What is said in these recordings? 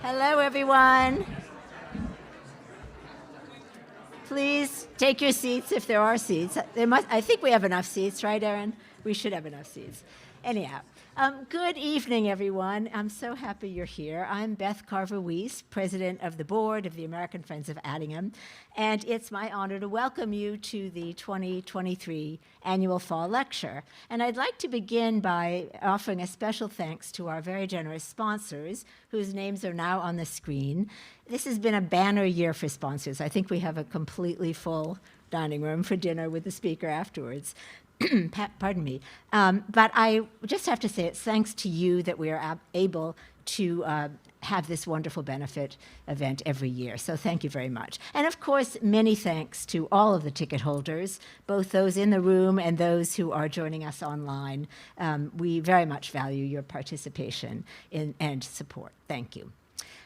Hello, everyone. Please take your seats if there are seats. I think we have enough seats, right, Erin? We should have enough seats. Anyhow, good evening, everyone. I'm so happy you're here. I'm Beth Carver-Weiss, president of the board of the American Friends of Attingham, and it's my honor to welcome you to the 2023 annual fall lecture. And I'd like to begin by offering a special thanks to our very generous sponsors, whose names are now on the screen. This has been a banner year for sponsors. I think we have a completely full dining room for dinner with the speaker afterwards. Pardon me. But I just have to say it's thanks to you that we are able to have this wonderful benefit event every year. So thank you very much. And of course, many thanks to all of the ticket holders, both those in the room and those who are joining us online. We very much value your participation and support. Thank you.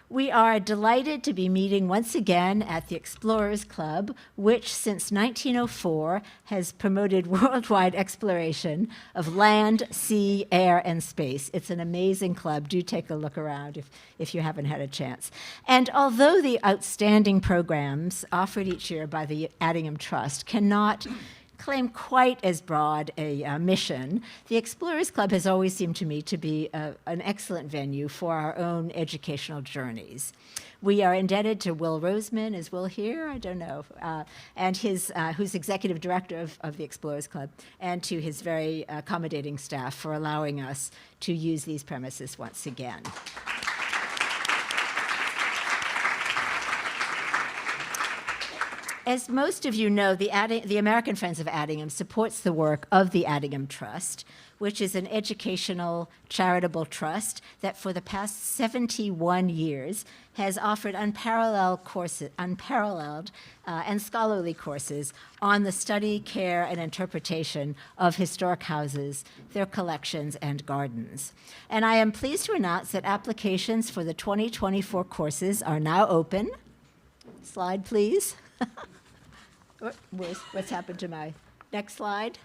We are delighted to be meeting once again at the Explorers Club, which since 1904 has promoted worldwide exploration of land, sea, air, and space. It's an amazing club. Do take a look around if you haven't had a chance. And although the outstanding programs offered each year by the Attingham Trust cannot claim quite as broad a mission, the Explorers Club has always seemed to me to be an excellent venue for our own educational journeys. We are indebted to Will Roseman. Is Will here? I don't know. And who's executive director of the Explorers Club, and to his very accommodating staff for allowing us to use these premises once again. As most of you know, the American Friends of Attingham supports the work of the Attingham Trust, which is an educational charitable trust that for the past 71 years has offered unparalleled and scholarly courses on the study, care, and interpretation of historic houses, their collections, and gardens. And I am pleased to announce that applications for the 2024 courses are now open. Slide, please. What's happened to my next slide?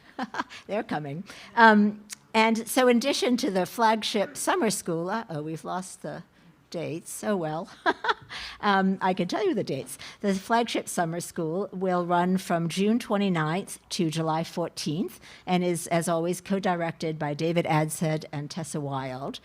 They're coming. And so in addition to the flagship summer school, we've lost the dates. Oh, well. I can tell you the dates. The flagship summer school will run from June 29th to July 14th and is, as always, co-directed by David Adshead and Tessa Wild.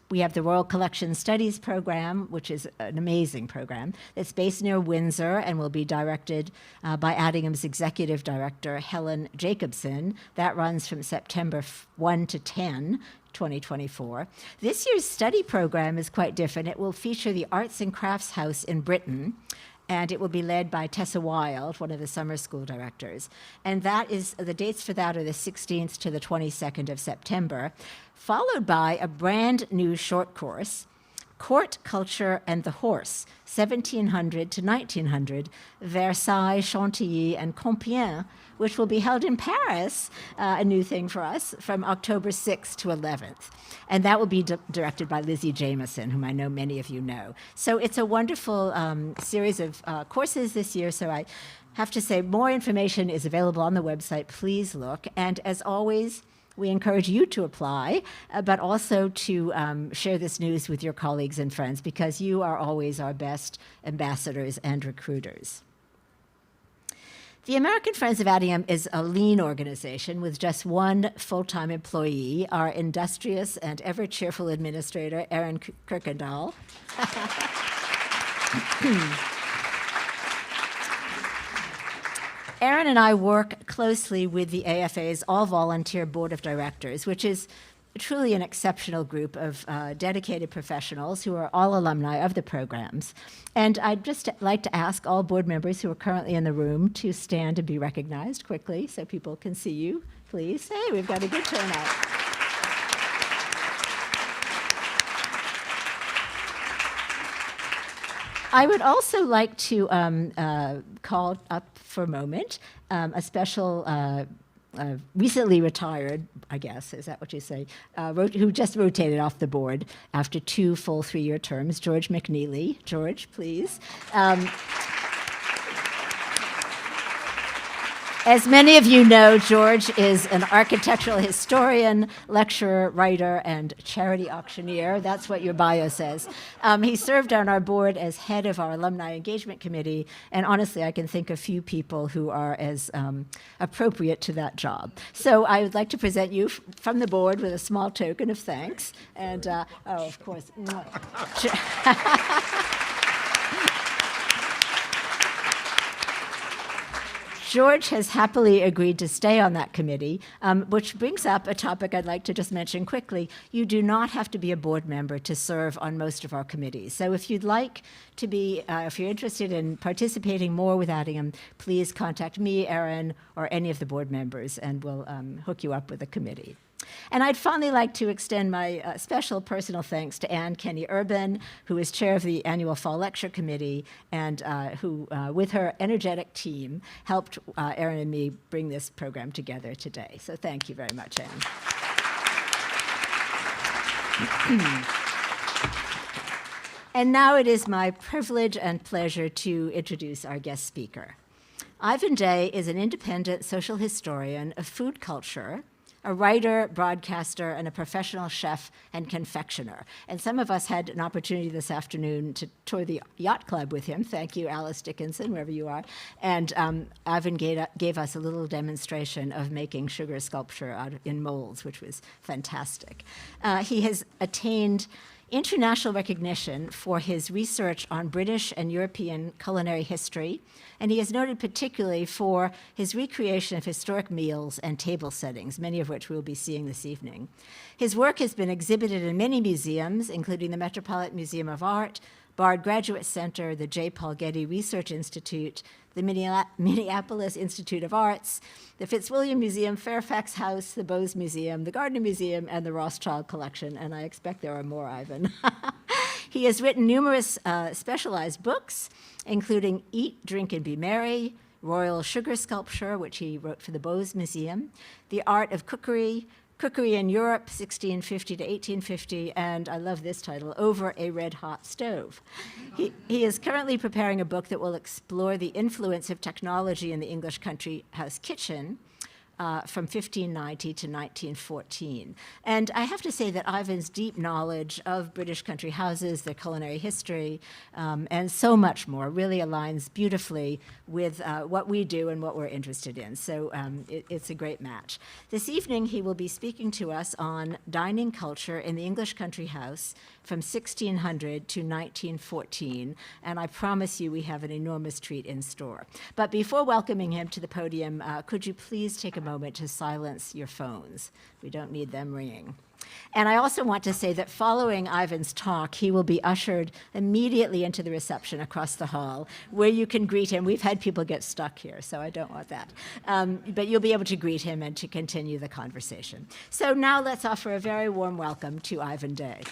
We have the Royal Collection Studies program, which is an amazing program. It's based near Windsor and will be directed by Attingham's executive director, Helen Jacobson. That runs from September 1 to 10, 2024. This year's study program is quite different. It will feature the Arts and Crafts House in Britain, and it will be led by Tessa Wild, one of the summer school directors. And that is, the dates for that are the 16th to the 22nd of September, followed by a brand new short course, Court, Culture, and the Horse, 1700 to 1900, Versailles, Chantilly, and Compiègne, which will be held in Paris, a new thing for us, from October 6th to 11th. And that will be directed by Lizzie Jameson, whom I know many of you know. So it's a wonderful series of courses this year, so I have to say more information is available on the website. Please look. And as always, we encourage you to apply, but also to share this news with your colleagues and friends, because you are always our best ambassadors and recruiters. The American Friends of Attingham is a lean organization with just one full-time employee, our industrious and ever-cheerful administrator, Erin Kirkendall. Erin and I work closely with the AFA's all-volunteer board of directors, which is truly an exceptional group of dedicated professionals who are all alumni of the programs. And I'd just like to ask all board members who are currently in the room to stand and be recognized quickly so people can see you, please. Hey, we've got a good turnout. I would also like to call up for a moment a special recently retired, I guess, is that what you say, who just rotated off the board after 2 full 3-year terms, George McNeely. George, please. As many of you know, George is an architectural historian, lecturer, writer, and charity auctioneer. That's what your bio says. He served on our board as head of our Alumni Engagement Committee, and honestly, I can think of few people who are as appropriate to that job. So I would like to present you from the board with a small token of thanks. And, of course. George has happily agreed to stay on that committee, which brings up a topic I'd like to just mention quickly. You do not have to be a board member to serve on most of our committees. So if you'd like to be, if you're interested in participating more with Attingham, please contact me, Erin, or any of the board members, and we'll hook you up with a committee. And I'd finally like to extend my special personal thanks to Anne Kenny Urban, who is chair of the annual Fall Lecture Committee, and who, with her energetic team, helped Erin and me bring this program together today. So thank you very much, Anne. And now it is my privilege and pleasure to introduce our guest speaker. Ivan Day is an independent social historian of food culture, a writer, broadcaster, and a professional chef and confectioner. And some of us had an opportunity this afternoon to tour the yacht club with him. Thank you, Alice Dickinson, wherever you are. And Ivan gave us a little demonstration of making sugar sculpture in molds, which was fantastic. He has attained international recognition for his research on British and European culinary history, and he is noted particularly for his recreation of historic meals and table settings, many of which we'll be seeing this evening. His work has been exhibited in many museums, including the Metropolitan Museum of Art, Bard Graduate Center, the J. Paul Getty Research Institute, the Minneapolis Institute of Arts, the Fitzwilliam Museum, Fairfax House, the Bose Museum, the Gardner Museum, and the Rothschild Collection, and I expect there are more, Ivan. He has written numerous specialized books, including Eat, Drink, and Be Merry, Royal Sugar Sculpture, which he wrote for the Bose Museum, The Art of Cookery, Cookery in Europe, 1650 to 1850, and I love this title, Over a Red-Hot Stove. He is currently preparing a book that will explore the influence of technology in the English country house kitchen from 1590 to 1914. And I have to say that Ivan's deep knowledge of British country houses, their culinary history, and so much more really aligns beautifully with what we do and what we're interested in. So it's a great match. This evening, he will be speaking to us on dining culture in the English country house from 1600 to 1914, and I promise you we have an enormous treat in store. But before welcoming him to the podium, could you please take a moment to silence your phones? We don't need them ringing. And I also want to say that following Ivan's talk, he will be ushered immediately into the reception across the hall, where you can greet him. We've had people get stuck here, so I don't want that. But you'll be able to greet him and to continue the conversation. So now let's offer a very warm welcome to Ivan Day.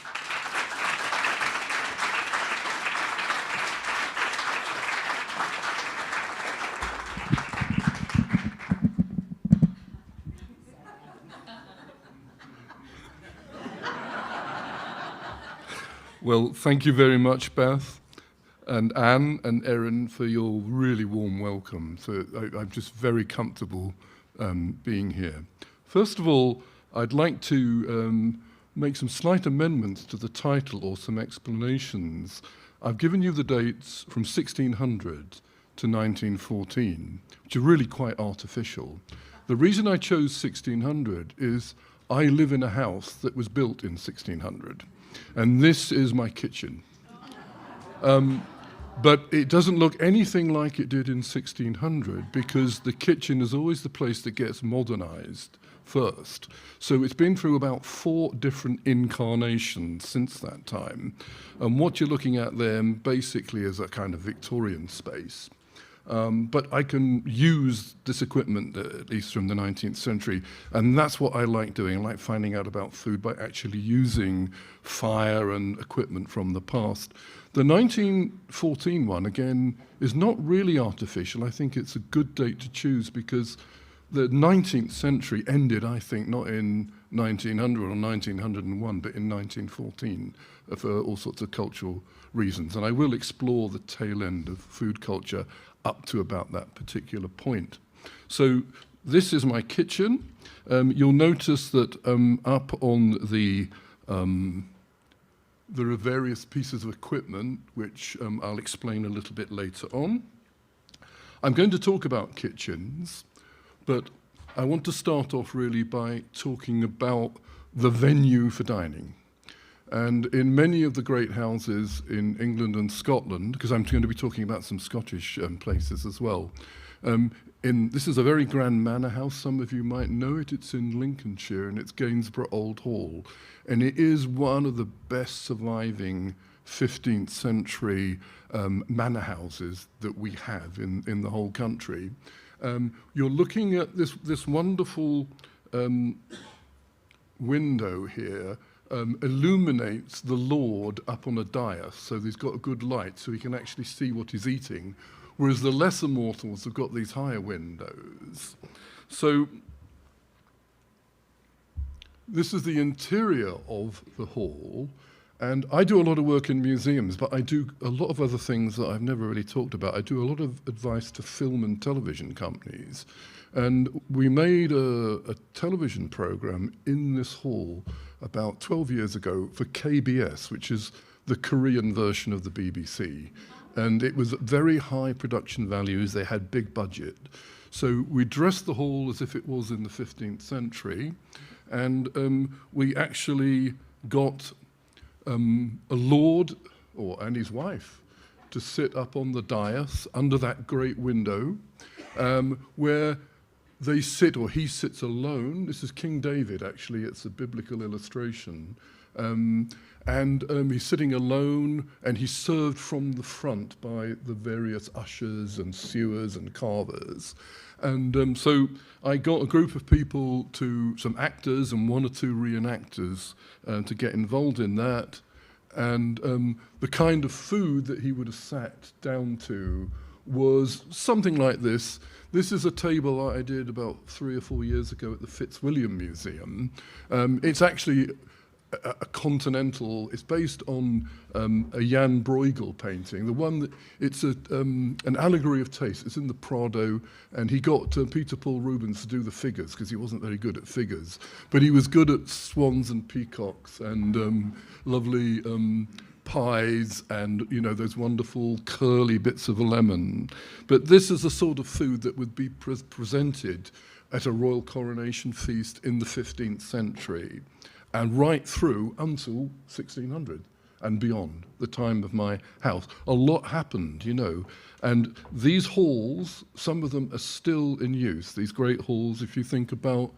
Well, thank you very much, Beth, and Anne and Erin, for your really warm welcome. So I'm just very comfortable being here. First of all, I'd like to make some slight amendments to the title or some explanations. I've given you the dates from 1600 to 1914, which are really quite artificial. The reason I chose 1600 is I live in a house that was built in 1600. And this is my kitchen. But it doesn't look anything like it did in 1600 because the kitchen is always the place that gets modernized first. So it's been through about 4 different incarnations since that time. And what you're looking at there basically is a kind of Victorian space. But I can use this equipment, at least from the 19th century, and that's what I like doing. I like finding out about food by actually using fire and equipment from the past. The 1914 one, again, is not really artificial. I think it's a good date to choose because the 19th century ended, I think, not in 1900 or 1901, but in 1914 for all sorts of cultural reasons. And I will explore the tail end of food culture up to about that particular point. So this is my kitchen. You'll notice that up on there are various pieces of equipment which I'll explain a little bit later on. I'm going to talk about kitchens, but I want to start off really by talking about the venue for dining. And in many of the great houses in England and Scotland, because I'm going to be talking about some Scottish places as well, this is a very grand manor house. Some of you might know it. It's in Lincolnshire, and it's Gainsborough Old Hall. And it is one of the best surviving 15th century manor houses that we have in the whole country. You're looking at this wonderful window here, illuminates the Lord up on a dais, so he's got a good light, so he can actually see what he's eating, whereas the lesser mortals have got these higher windows. So this is the interior of the hall, and I do a lot of work in museums, but I do a lot of other things that I've never really talked about. I do a lot of advice to film and television companies, and we made a television program in this hall about 12 years ago for KBS, which is the Korean version of the BBC. And it was very high production values. They had big budget. So we dressed the hall as if it was in the 15th century. And we actually got a lord and his wife to sit up on the dais under that great window where they sit, or he sits alone. This is King David, actually. It's a biblical illustration. He's sitting alone, and he's served from the front by the various ushers and sewers and carvers. And so I got a group of people, some actors and one or two reenactors, to get involved in that. And the kind of food that he would have sat down to was something like this. This is a table I did about 3 or 4 years ago at the Fitzwilliam Museum. It's actually a continental. It's based on a Jan Bruegel painting. The one that it's an allegory of taste. It's in the Prado, and he got Peter Paul Rubens to do the figures because he wasn't very good at figures, but he was good at swans and peacocks and lovely pies and those wonderful curly bits of lemon. But this is the sort of food that would be presented at a royal coronation feast in the 15th century. And right through until 1600 and beyond, the time of my house. A lot happened, And these halls, some of them are still in use, these great halls. If you think about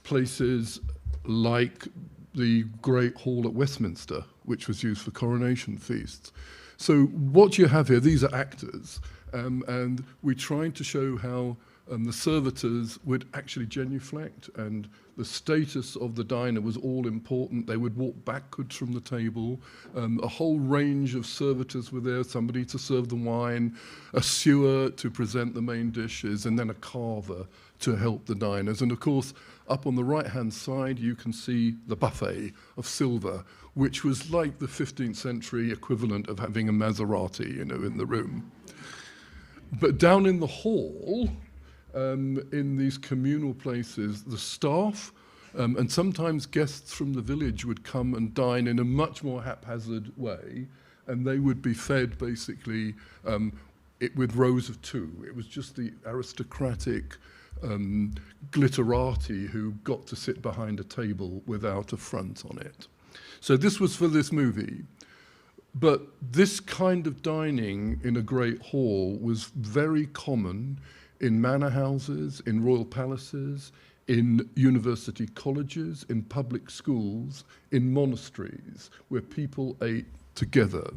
places like the Great Hall at Westminster, which was used for coronation feasts. So what you have here, these are actors, and we tried to show how the servitors would actually genuflect, and the status of the diner was all important. They would walk backwards from the table. A whole range of servitors were there, somebody to serve the wine, a sewer to present the main dishes, and then a carver to help the diners. And of course, up on the right-hand side, you can see the buffet of silver, which was like the 15th century equivalent of having a Maserati, in the room. But down in the hall, in these communal places, the staff and sometimes guests from the village would come and dine in a much more haphazard way, and they would be fed basically with rows of two. It was just the aristocratic glitterati who got to sit behind a table without a front on it. So this was for this movie. But this kind of dining in a great hall was very common in manor houses, in royal palaces, in university colleges, in public schools, in monasteries, where people ate together.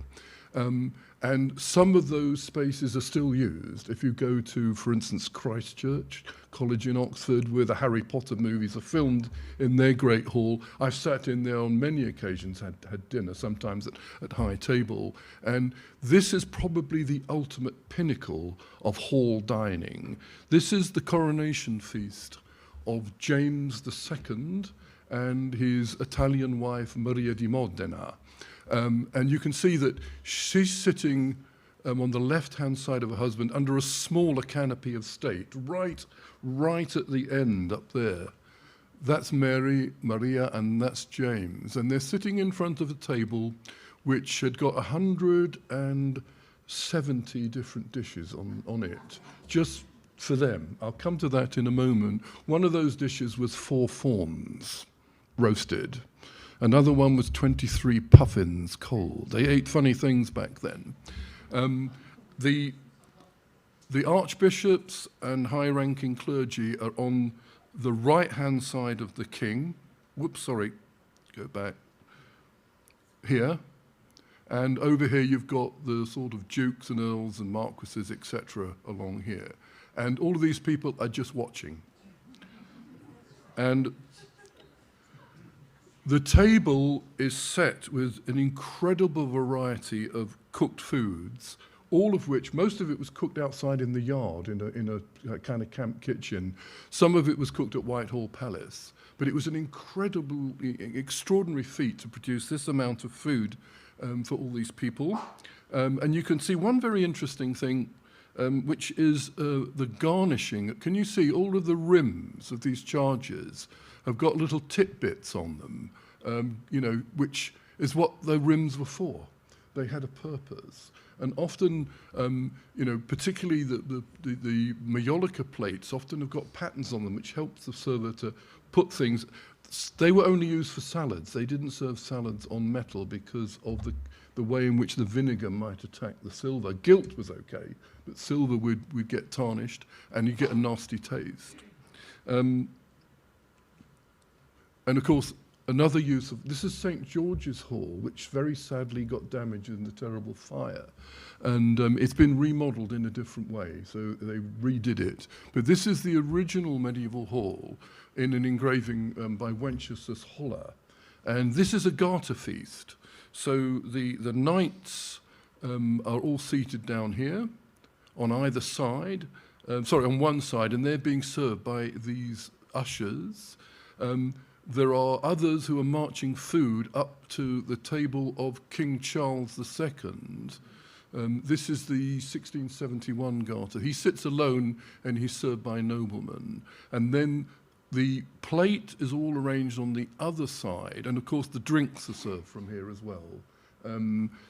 And some of those spaces are still used. If you go to, for instance, Christ Church College in Oxford, where the Harry Potter movies are filmed in their great hall, I've sat in there on many occasions, had dinner, sometimes at high table. And this is probably the ultimate pinnacle of hall dining. This is the coronation feast of James II and his Italian wife, Maria di Modena. And you can see that she's sitting on the left-hand side of her husband under a smaller canopy of state, right at the end up there. That's Mary, Maria, and that's James. And they're sitting in front of a table which had got 170 different dishes on it, just for them. I'll come to that in a moment. One of those dishes was 4 fawns roasted. Another one was 23 puffins cold. They ate funny things back then. The archbishops and high-ranking clergy are on the right-hand side of the king. Whoops, sorry, go back. Here. And over here you've got the sort of dukes and earls and marquises, etc., along here. And all of these people are just watching. And the table is set with an incredible variety of cooked foods, all of which, most of it was cooked outside in the yard in a kind of camp kitchen. Some of it was cooked at Whitehall Palace. But it was an extraordinary feat to produce this amount of food for all these people. And you can see one very interesting thing, which is the garnishing. Can you see all of the rims of these chargers have got little tidbits on them, which is what the rims were for. They had a purpose. And often, particularly the Mallorca plates often have got patterns on them which helps the server to put things. They were only used for salads. They didn't serve salads on metal because of the way in which the vinegar might attack the silver. Gilt was okay, but silver would get tarnished and you get a nasty taste. And of course, another use of, this is St. George's Hall, which very sadly got damaged in the terrible fire. And it's been remodeled in a different way, so they redid it. But this is the original medieval hall in an engraving by Wenceslas Holler. And this is a garter feast. So the knights are all seated down here on either side, on one side, and they're being served by these ushers. There are others who are marching food up to the table of King Charles II. This is the 1671 garter. He sits alone and he's served by noblemen. And then the plate is all arranged on the other side. And of course, the drinks are served from here as well.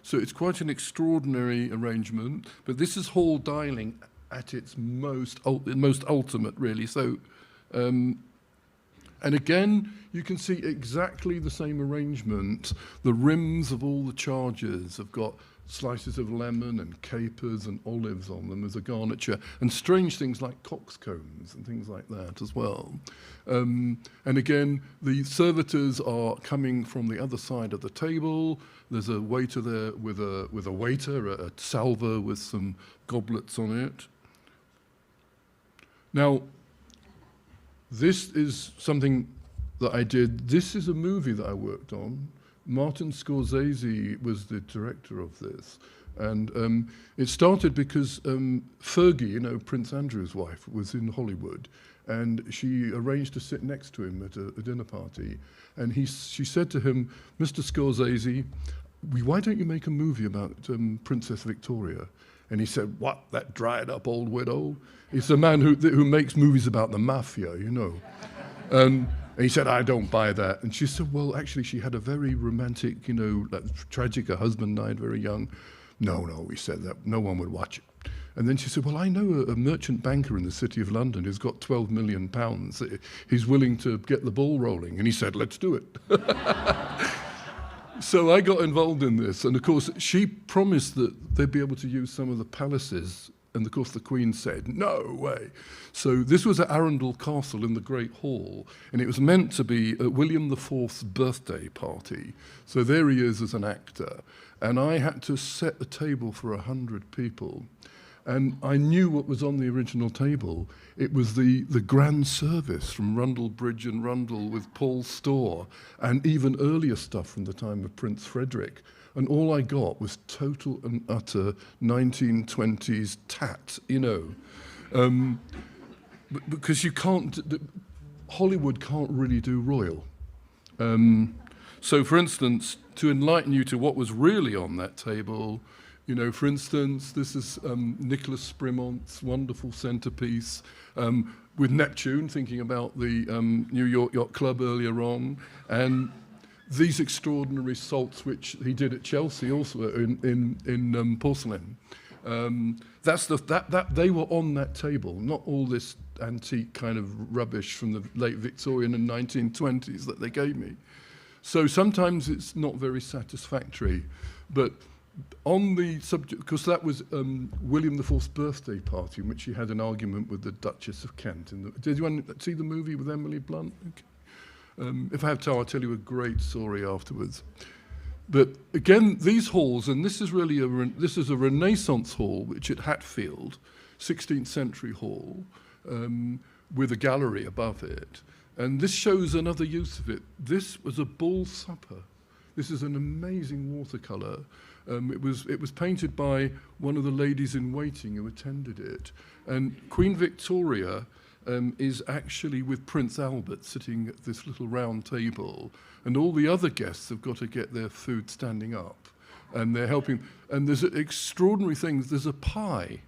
So it's quite an extraordinary arrangement. But this is hall dining at its most ultimate, really. So, and again, you can see exactly the same arrangement. The rims of all the chargers have got slices of lemon and capers and olives on them as a garniture, and strange things like coxcombs and things like that as well. And again, the servitors are coming from the other side of the table. There's a waiter there with a waiter, a salver with some goblets on it. Now, this is something that I did. This is a movie that I worked on. Martin Scorsese was the director of this. And it started because Fergie, Prince Andrew's wife, was in Hollywood. And she arranged to sit next to him at a dinner party. And she said to him, Mr. Scorsese, why don't you make a movie about Princess Victoria? And he said, what, that dried up old widow? He's a man who makes movies about the mafia, And he said, I don't buy that. And she said, well, actually, she had a very romantic, tragic, her husband died very young. No, he said that no one would watch it. And then she said, well, I know a merchant banker in the city of London who's got £12 million. He's willing to get the ball rolling. And he said, let's do it. So I got involved in this. And of course, she promised that they'd be able to use some of the palaces. And of course, the Queen said, no way. So this was at Arundel Castle in the Great Hall, and it was meant to be William IV's birthday party. So there he is as an actor. And I had to set a table for 100 people. And I knew what was on the original table. It was the grand service from Rundle Bridge and Rundle with Paul Storr, and even earlier stuff from the time of Prince Frederick. And all I got was total and utter 1920s tat, because Hollywood can't really do royal. So, for instance, to enlighten you to what was really on that table, You know, for instance, this is Nicholas Sprimont's wonderful centerpiece with Neptune, thinking about the New York Yacht Club earlier on, and these extraordinary salts which he did at Chelsea also in porcelain. They were on that table, not all this antique kind of rubbish from the late Victorian and 1920s that they gave me. So sometimes it's not very satisfactory, but on the subject, because that was William IV's birthday party in which he had an argument with the Duchess of Kent. Did you see the movie with Emily Blunt? Okay. If I have time, I'll tell you a great story afterwards. But again, these halls, and this is really this is a Renaissance hall, which at Hatfield, 16th century hall, with a gallery above it. And this shows another use of it. This was a ball supper. This is an amazing watercolour. It was painted by one of the ladies in waiting who attended it. And Queen Victoria is actually with Prince Albert sitting at this little round table, and all the other guests have got to get their food standing up, and they're helping. And there's extraordinary things. There's a pie,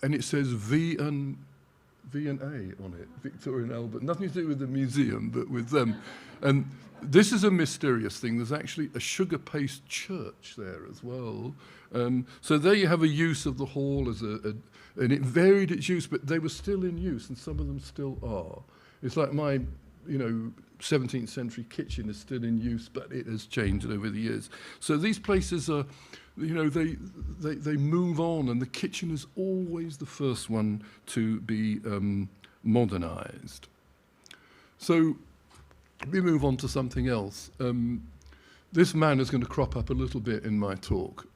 and it says V and A on it, Victoria and Albert. Nothing to do with the museum, but with them. And this is a mysterious thing. There's actually a sugar paste church there as well. So there you have a use of the hall as and it varied its use, but they were still in use, and some of them still are. It's like my, 17th century kitchen is still in use, but it has changed over the years. So these places are, they move on, and the kitchen is always the first one to be modernized. So let me move on to something else. This man is going to crop up a little bit in my talk.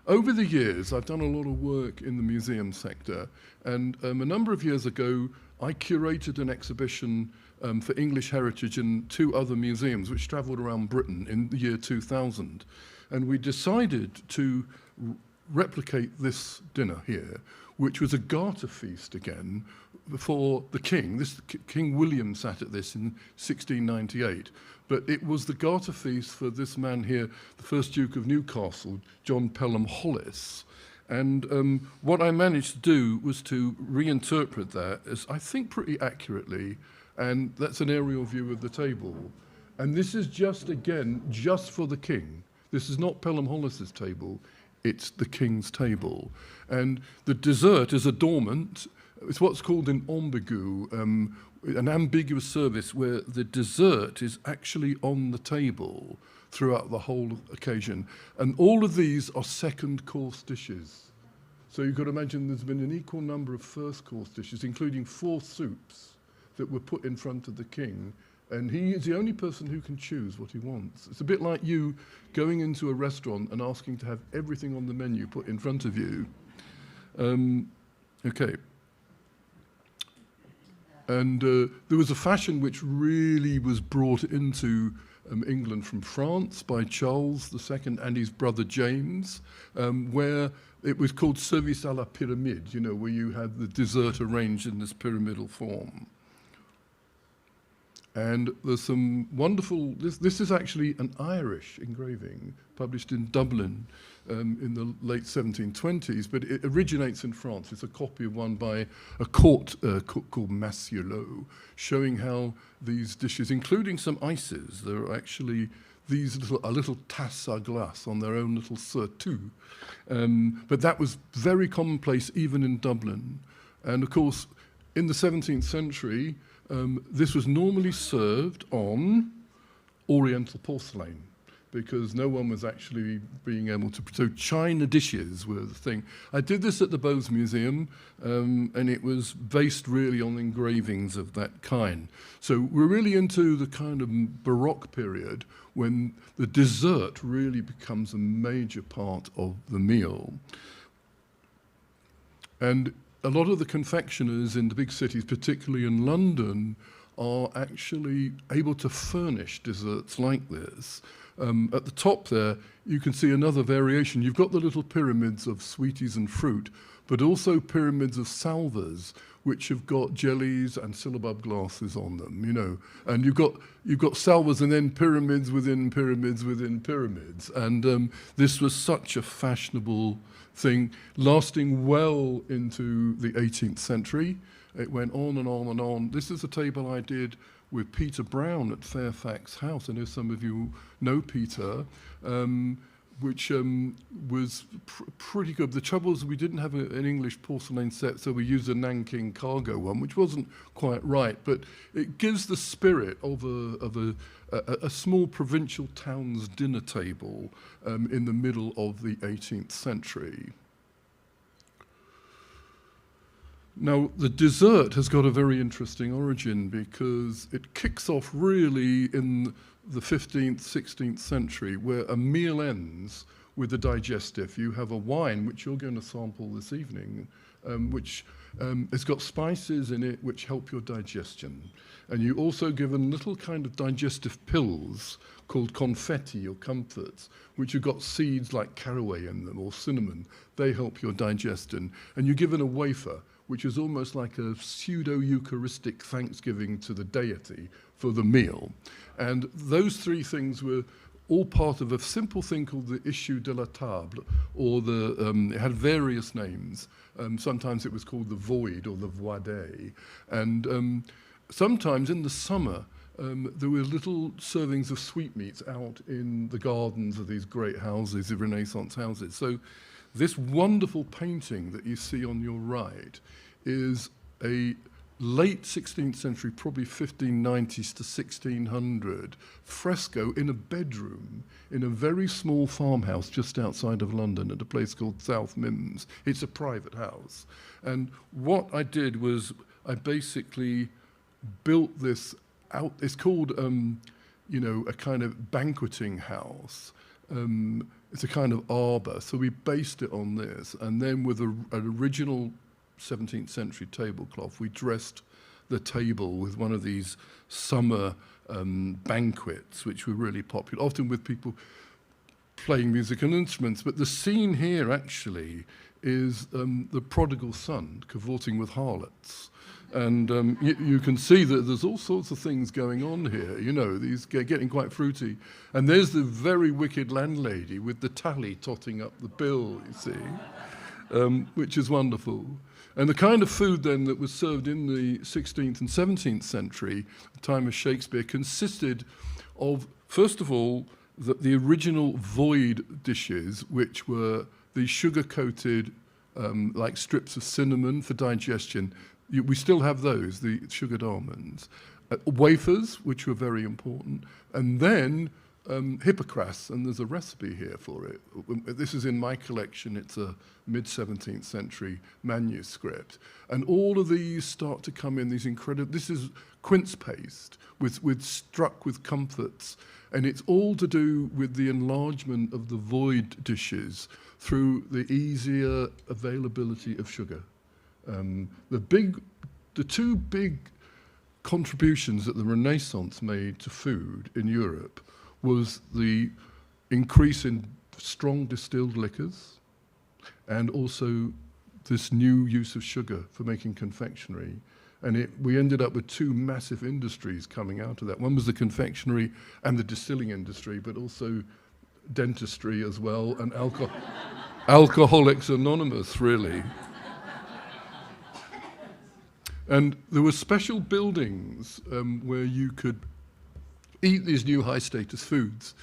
Over the years, I've done a lot of work in the museum sector, and a number of years ago, I curated an exhibition for English heritage in 2 other museums, which travelled around Britain in the year 2000. And we decided to replicate this dinner here, which was a garter feast again for the king. King William sat at this in 1698. But it was the garter feast for this man here, the first Duke of Newcastle, John Pelham Hollis. And what I managed to do was to reinterpret that as, I think, pretty accurately. And that's an aerial view of the table. And this is just for the king. This is not Pelham Hollis's table. It's the king's table. And the dessert is adornment. It's what's called an ambigu, an ambiguous service where the dessert is actually on the table throughout the whole occasion. And all of these are second course dishes. So you've got to imagine there's been an equal number of first course dishes, including 4 soups that were put in front of the king. And he is the only person who can choose what he wants. It's a bit like you going into a restaurant and asking to have everything on the menu put in front of you. Okay. And there was a fashion which really was brought into England from France by Charles II and his brother James, where it was called service à la pyramide, where you had the dessert arranged in this pyramidal form. And there's some wonderful, this is actually an Irish engraving published in Dublin in the late 1720s, but it originates in France. It's a copy of one by a court cook called Massielot, showing how these dishes, including some ices, there are actually these a little tasse à glace on their own little surtout. But that was very commonplace even in Dublin. And of course, in the 17th century, this was normally served on Oriental porcelain because no one was actually being able to. So china dishes were the thing. I did this at the Bowes Museum, and it was based really on engravings of that kind. So we're really into the kind of Baroque period when the dessert really becomes a major part of the meal. And a lot of the confectioners in the big cities, particularly in London, are actually able to furnish desserts like this. At the top there, you can see another variation. You've got the little pyramids of sweeties and fruit, but also pyramids of salvers, which have got jellies and syllabub glasses on them, you know. And you've got salvers and then pyramids within pyramids within pyramids. And this was such a fashionable thing, lasting well into the 18th century. It went on and on and on. This is a table I did with Peter Brown at Fairfax House. I know some of you know Peter, which was pretty good. The trouble is we didn't have an English porcelain set, so we used a Nanking cargo one, which wasn't quite right, but it gives the spirit of a small provincial town's dinner table in the middle of the 18th century. Now, the dessert has got a very interesting origin because it kicks off really in the 15th, 16th century, where a meal ends with the digestive. You have a wine, which you're going to sample this evening, which has got spices in it which help your digestion. And you also given little kind of digestive pills called confetti or comforts, which have got seeds like caraway in them or cinnamon. They help your digestion. And you're given a wafer, which is almost like a pseudo-Eucharistic thanksgiving to the deity for the meal. And those three things were all part of a simple thing called the issue de la table, or it had various names. Sometimes it was called the void or the voide. And sometimes in the summer, there were little servings of sweetmeats out in the gardens of these great houses, the Renaissance houses. So this wonderful painting that you see on your right is a late 16th century, probably 1590s to 1600, fresco in a bedroom in a very small farmhouse just outside of London at a place called South Mimms. It's a private house. And what I did was I basically built this out. It's called, a kind of banqueting house. It's a kind of arbor, so we based it on this, and then with an original 17th century tablecloth, we dressed the table with one of these summer banquets, which were really popular, often with people playing musical instruments. But the scene here actually is the prodigal son cavorting with harlots. And you can see that there's all sorts of things going on here, you know, these getting quite fruity. And there's the very wicked landlady with the tally totting up the bill, you see, which is wonderful. And the kind of food then that was served in the 16th and 17th century, the time of Shakespeare, consisted of, first of all, the original void dishes, which were the sugar-coated, like strips of cinnamon for digestion. We still have those, the sugared almonds. Wafers, which were very important. And then hippocras, and there's a recipe here for it. This is in my collection. It's a mid-17th century manuscript. And all of these start to come in, these incredible, this is quince paste struck with comfits. And it's all to do with the enlargement of the void dishes through the easier availability of sugar. The two big contributions that the Renaissance made to food in Europe was the increase in strong distilled liquors and also this new use of sugar for making confectionery. And we ended up with two massive industries coming out of that. One was the confectionery and the distilling industry, but also dentistry as well, and Alcoholics Anonymous, really. And there were special buildings where you could eat these new high-status foods.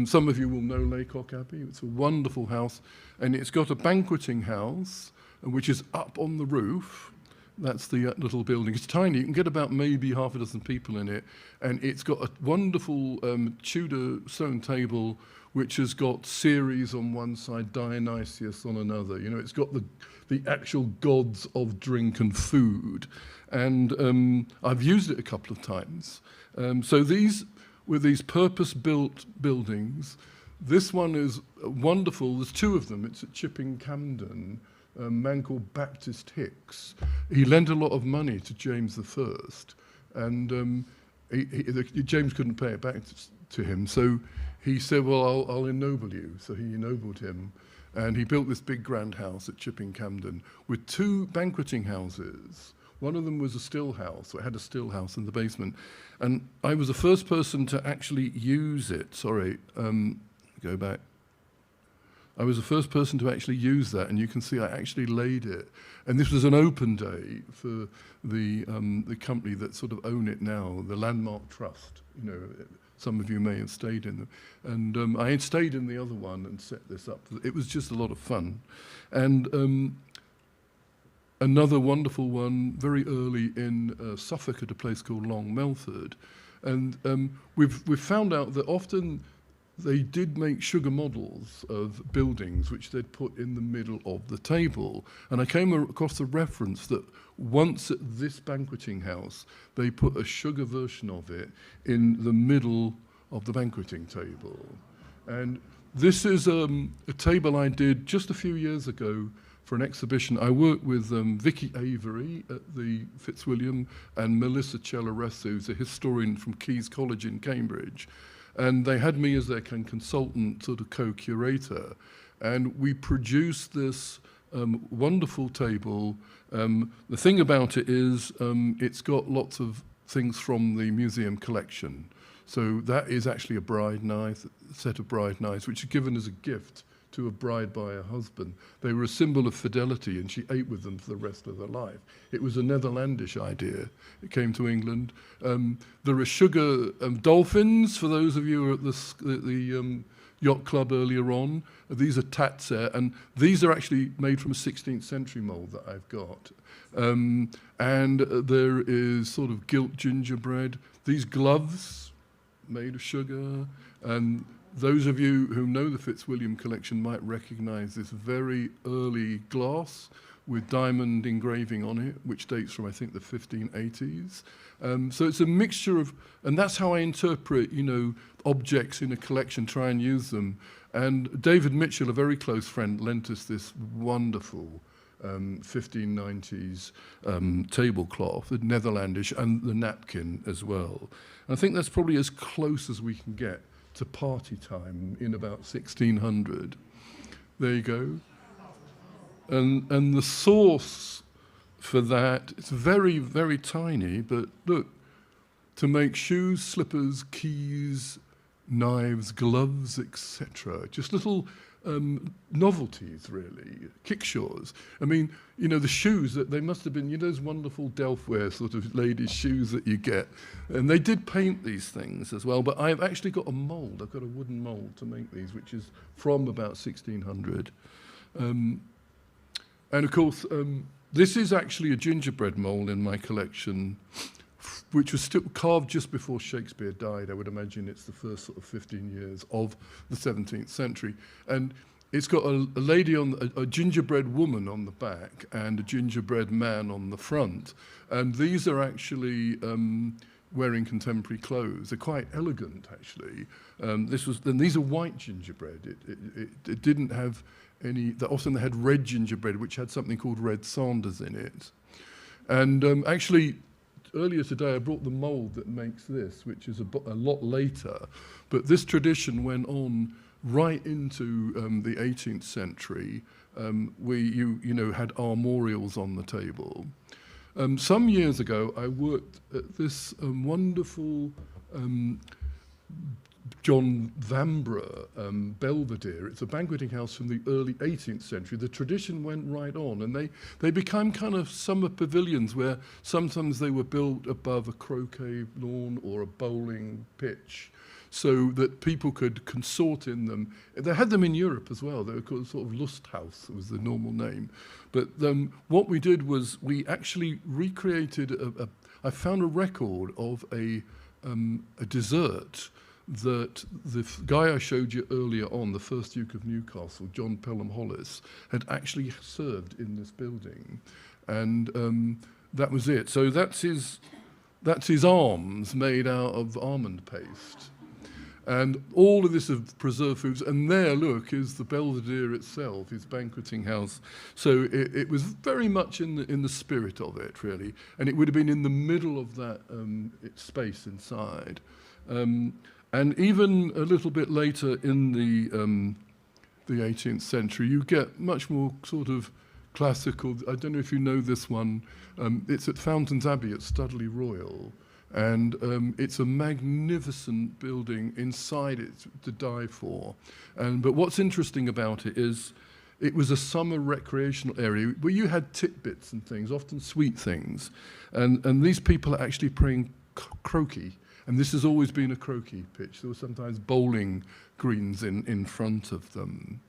Some of you will know Laycock Abbey. It's a wonderful house, and it's got a banqueting house, which is up on the roof. That's the little building. It's tiny. You can get about maybe half a dozen people in it, and it's got a wonderful Tudor stone table, which has got Ceres on one side, Dionysius on another. You know, it's got the actual gods of drink and food. And I've used it a couple of times. So these were these purpose-built buildings. This one is wonderful. There's two of them. It's at Chipping Campden. A man called Baptist Hicks. He lent a lot of money to James I, and James couldn't pay it back to him. So he said, well, I'll ennoble you. So he ennobled him. And he built this big grand house at Chipping Campden with two banqueting houses, One of them was a still house. So it had a still house in the basement. And I was the first person to actually use it. Sorry, go back. I was the first person to actually use that, and you can see I actually laid it. And this was an open day for the company that sort of own it now, the Landmark Trust. You know, some of you may have stayed in them. And I had stayed in the other one and set this up. It was just a lot of fun. And another wonderful one, very early in Suffolk at a place called Long Melford. And we've found out that often they did make sugar models of buildings which they'd put in the middle of the table. And I came across a reference that once at this banqueting house, they put a sugar version of it in the middle of the banqueting table. And this is a table I did just a few years ago for an exhibition. I worked with Vicky Avery at the Fitzwilliam and Melissa Cellares, who's a historian from Caius College in Cambridge. And they had me as their consultant, sort of co-curator. And we produced this wonderful table. The thing about it is it's got lots of things from the museum collection. So that is actually a bride knife, a set of bride knives, which are given as a gift to a bride by her husband. They were a symbol of fidelity, and she ate with them for the rest of her life. It was a Netherlandish idea. It came to England. There are sugar dolphins, for those of you who were at the yacht club earlier on. These are tatzer, and these are actually made from a 16th century mould that I've got. And there is sort of gilt gingerbread. These gloves made of sugar, and those of you who know the Fitzwilliam collection might recognize this very early glass with diamond engraving on it, which dates from, I think, the 1580s. So it's a mixture of, and that's how I interpret, you know, objects in a collection, try and use them. And David Mitchell, a very close friend, lent us this wonderful 1590s tablecloth, the Netherlandish, and the napkin as well. And I think that's probably as close as we can get to party time in about 1600. There you go. And the source for that, it's very, very tiny, but look, to make shoes, slippers, keys, knives, gloves, etc. Just little novelties, really, kickshaws. I mean, you know, the shoes, that they must have been, you know, those wonderful Delftware sort of ladies' shoes that you get. And they did paint these things as well, but I've actually got a mould. I've got a wooden mould to make these, which is from about 1600. And of course, this is actually a gingerbread mould in my collection, which was still carved just before Shakespeare died. I would imagine it's the first sort of 15 years of the 17th century. And it's got a lady on, a gingerbread woman on the back and a gingerbread man on the front. And these are actually wearing contemporary clothes. They're quite elegant, actually. These are white gingerbread. It didn't have any, often they had red gingerbread, which had something called red Sanders in it. And actually, earlier today, I brought the mould that makes this, which is a lot later. But this tradition went on right into the 18th century. You know, had armorials on the table. Some years ago, I worked at this wonderful John Vanbrugh Belvedere. It's a banqueting house from the early 18th century. The tradition went right on, and they became kind of summer pavilions where sometimes they were built above a croquet lawn or a bowling pitch, so that people could consort in them. They had them in Europe as well. They were called sort of Lusthaus, was the normal name. But what we did was we actually recreated I found a record of a dessert that the guy I showed you earlier on, the first Duke of Newcastle, John Pelham Hollis, had actually served in this building. And that was it. So that's his arms made out of almond paste. And all of this of preserved foods. And there, look, is the Belvedere itself, his banqueting house. So it was very much in the spirit of it, really. And it would have been in the middle of that space inside. And even a little bit later in the 18th century, you get much more sort of classical. I don't know if you know this one. It's at Fountains Abbey at Studley Royal, and it's a magnificent building. Inside it's to die for. But what's interesting about it is it was a summer recreational area where you had titbits and things, often sweet things, and these people are actually playing croquet. And this has always been a croquet pitch. There were sometimes bowling greens in front of them.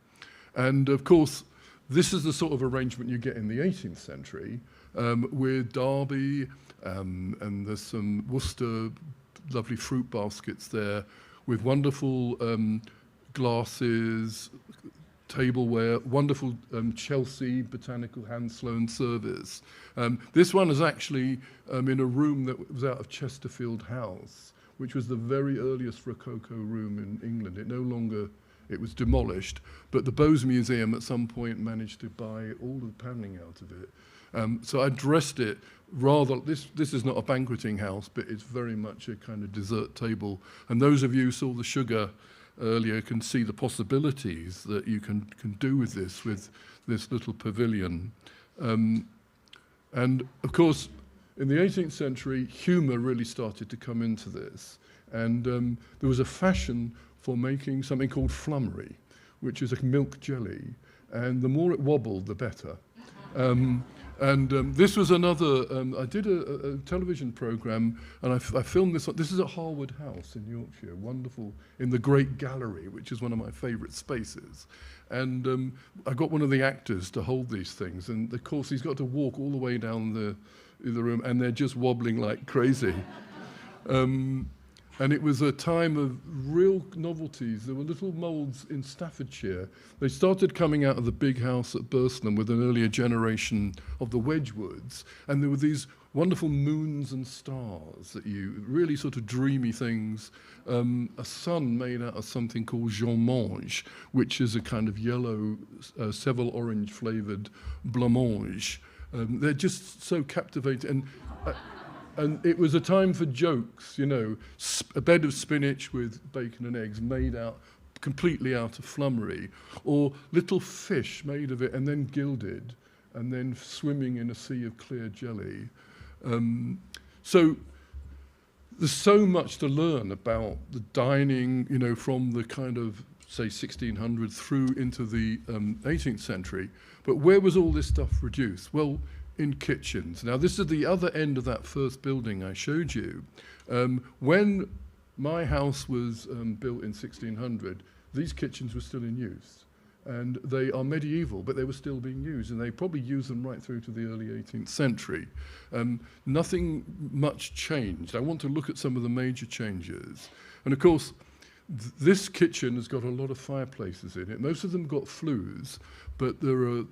And of course, this is the sort of arrangement you get in the 18th century with Derby, and there's some Worcester lovely fruit baskets there with wonderful glasses, tableware, wonderful Chelsea botanical hand sewn service. This one is actually in a room that was out of Chesterfield House, which was the very earliest Rococo room in England. It was demolished, but the Bowes Museum at some point managed to buy all the panelling out of it. So I dressed it rather, this is not a banqueting house, but it's very much a kind of dessert table. And those of you who saw the sugar earlier can see the possibilities that you can do with this little pavilion. And of course, in the 18th century, humour really started to come into this. And there was a fashion for making something called flummery, which is a milk jelly. And the more it wobbled, the better. This was another, I did a television programme, and I filmed this. This is at Harwood House in Yorkshire, wonderful, in the Great Gallery, which is one of my favourite spaces. And I got one of the actors to hold these things, and of course he's got to walk all the way down the room, and they're just wobbling like crazy. And it was a time of real novelties. There were little moulds in Staffordshire. They started coming out of the big house at Burslem with an earlier generation of the Wedgwoods. And there were these wonderful moons and stars that really sort of dreamy things. A sun made out of something called Jean Mange, which is a kind of yellow, Seville orange flavoured blancmange. They're just so captivating. And it was a time for jokes, you know, a bed of spinach with bacon and eggs made completely out of flummery, or little fish made of it and then gilded, and then swimming in a sea of clear jelly. So there's so much to learn about the dining, you know, from the kind of, say, 1600 through into the 18th century. But where was all this stuff reduced? Well, in kitchens. Now, this is the other end of that first building I showed you. When my house was built in 1600, these kitchens were still in use. And they are medieval, but they were still being used, and they probably used them right through to the early 18th century. Nothing much changed. I want to look at some of the major changes. And of course, this kitchen has got a lot of fireplaces in it. Most of them got flues, but there are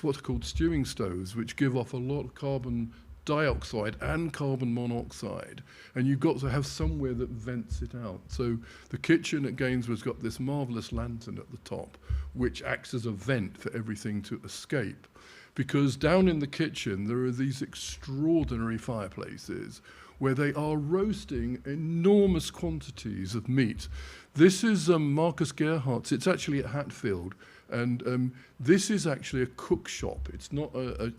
what are called stewing stoves, which give off a lot of carbon dioxide and carbon monoxide. And you've got to have somewhere that vents it out. So the kitchen at Gainsborough's got this marvellous lantern at the top, which acts as a vent for everything to escape. Because down in the kitchen, there are these extraordinary fireplaces where they are roasting enormous quantities of meat. This is Marcus Gerhardt's. It's actually at Hatfield. And this is actually a cook shop. It's not a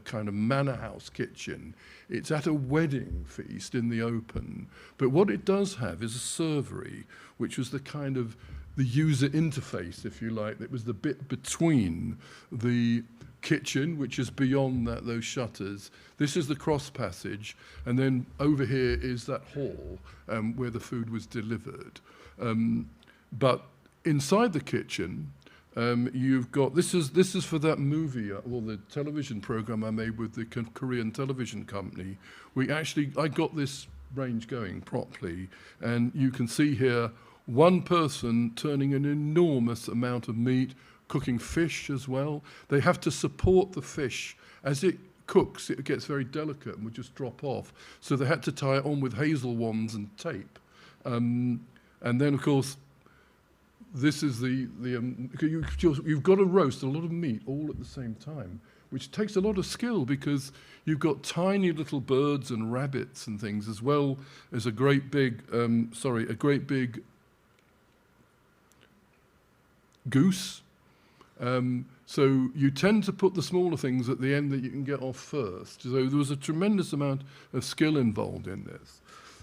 kind of manor house kitchen. It's at a wedding feast in the open. But what it does have is a servery, which was the kind of the user interface, if you like. It was the bit between the kitchen, which is beyond those shutters. This is the cross passage, and then over here is that hall where the food was delivered. But inside the kitchen, you've got this is for that movie, or the television program I made with the Korean television company. I got this range going properly, and you can see here one person turning an enormous amount of meat, cooking fish as well. They have to support the fish. As it cooks, it gets very delicate and would just drop off. So they had to tie it on with hazel wands and tape. And then, of course, this is you've got to roast a lot of meat all at the same time, which takes a lot of skill because you've got tiny little birds and rabbits and things, as well as a great big goose. So you tend to put the smaller things at the end that you can get off first. So there was a tremendous amount of skill involved in this.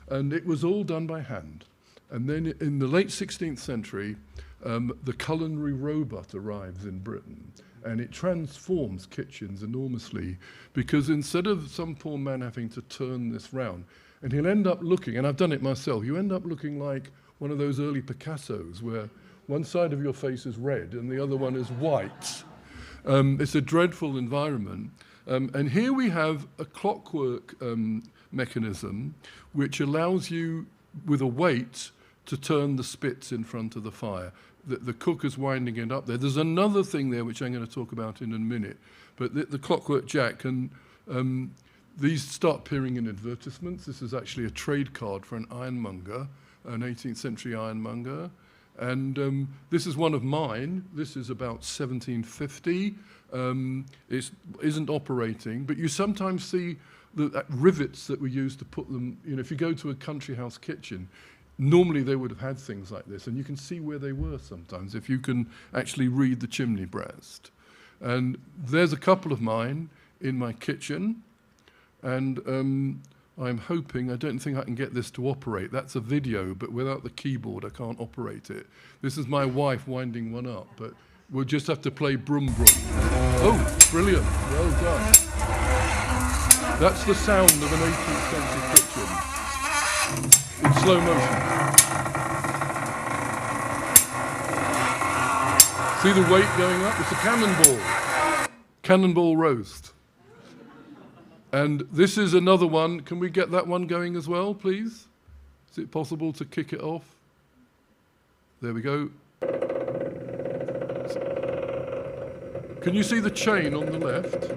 And it was all done by hand. And then in the late 16th century, the culinary robot arrives in Britain. And it transforms kitchens enormously, because instead of some poor man having to turn this round, and he'll end up looking, and I've done it myself, you end up looking like one of those early Picassos where one side of your face is red and the other one is white. It's a dreadful environment. And here we have a clockwork mechanism which allows you, with a weight, to turn the spits in front of the fire. The cooker's winding it up there. There's another thing there which I'm going to talk about in a minute. But the clockwork jack, and these start appearing in advertisements. This is actually a trade card for an ironmonger, an 18th century ironmonger. And this is one of mine. This is about 1750. It isn't operating, but you sometimes see the rivets that were used to put them, if you go to a country house kitchen, normally they would have had things like this, and you can see where they were sometimes if you can actually read the chimney breast. And there's a couple of mine in my kitchen, and I'm hoping, I don't think I can get this to operate. That's a video, but without the keyboard, I can't operate it. This is my wife winding one up, but we'll just have to play Brum Brum. Oh, brilliant, well done. That's the sound of an 18th century kitchen in slow motion. See the weight going up? It's a cannonball. Cannonball roast. And this is another one. Can we get that one going as well, please? Is it possible to kick it off? There we go. Can you see the chain on the left?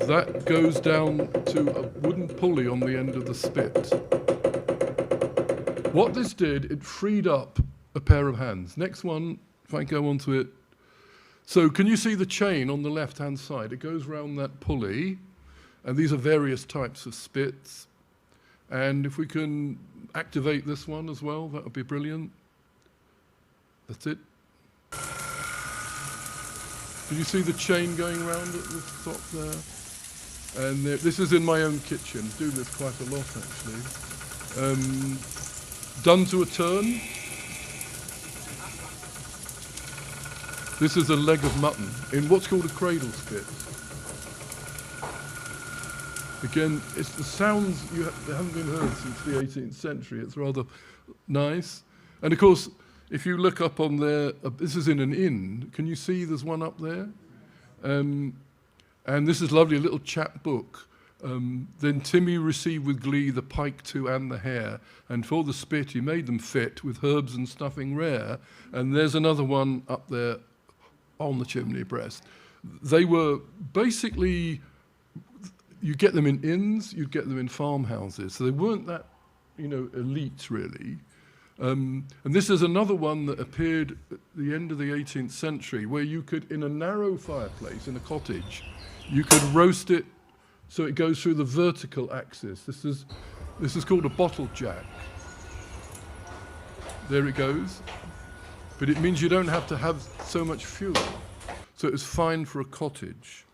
That goes down to a wooden pulley on the end of the spit. What this did, it freed up a pair of hands. Next one, if I go on to it. So can you see the chain on the left-hand side? It goes round that pulley. And these are various types of spits. And if we can activate this one as well, that would be brilliant. That's it. Can you see the chain going around at the top there? And this is in my own kitchen. Do this quite a lot, actually. Done to a turn. This is a leg of mutton in what's called a cradle spit. Again, it's the sounds that haven't been heard since the 18th century. It's rather nice. And of course, if you look up on there, this is in an inn. Can you see there's one up there? And this is lovely, a little chap book. Then Timmy received with glee the pike too and the hare, and for the spit he made them fit with herbs and stuffing rare. And there's another one up there on the chimney breast. They were basically, you get them in inns, you'd get them in farmhouses. So they weren't that, elite really. And this is another one that appeared at the end of the 18th century, where you could, in a narrow fireplace in a cottage, you could roast it so it goes through the vertical axis. This is called a bottle jack. There it goes. But it means you don't have to have so much fuel. So it's fine for a cottage.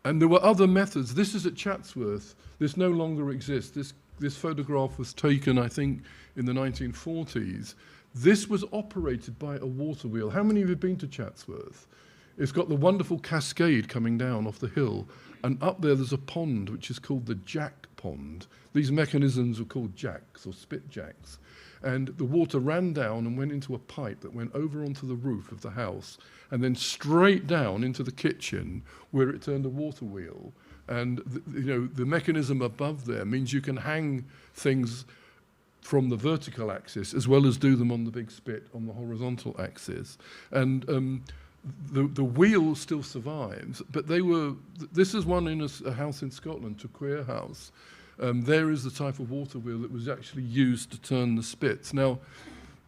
And there were other methods. This is at Chatsworth. This no longer exists. This photograph was taken, I think, in the 1940s. This was operated by a water wheel. How many of you have been to Chatsworth? It's got the wonderful cascade coming down off the hill. And up there's a pond, which is called the Jack Pond. These mechanisms were called jacks, or spit jacks. And the water ran down and went into a pipe that went over onto the roof of the house, and then straight down into the kitchen, where it turned a water wheel. And the mechanism above there means you can hang things from the vertical axis as well as do them on the big spit on the horizontal axis. And the wheel still survives, but this is one in a house in Scotland, Tuqueer House. There is the type of water wheel that was actually used to turn the spits. Now,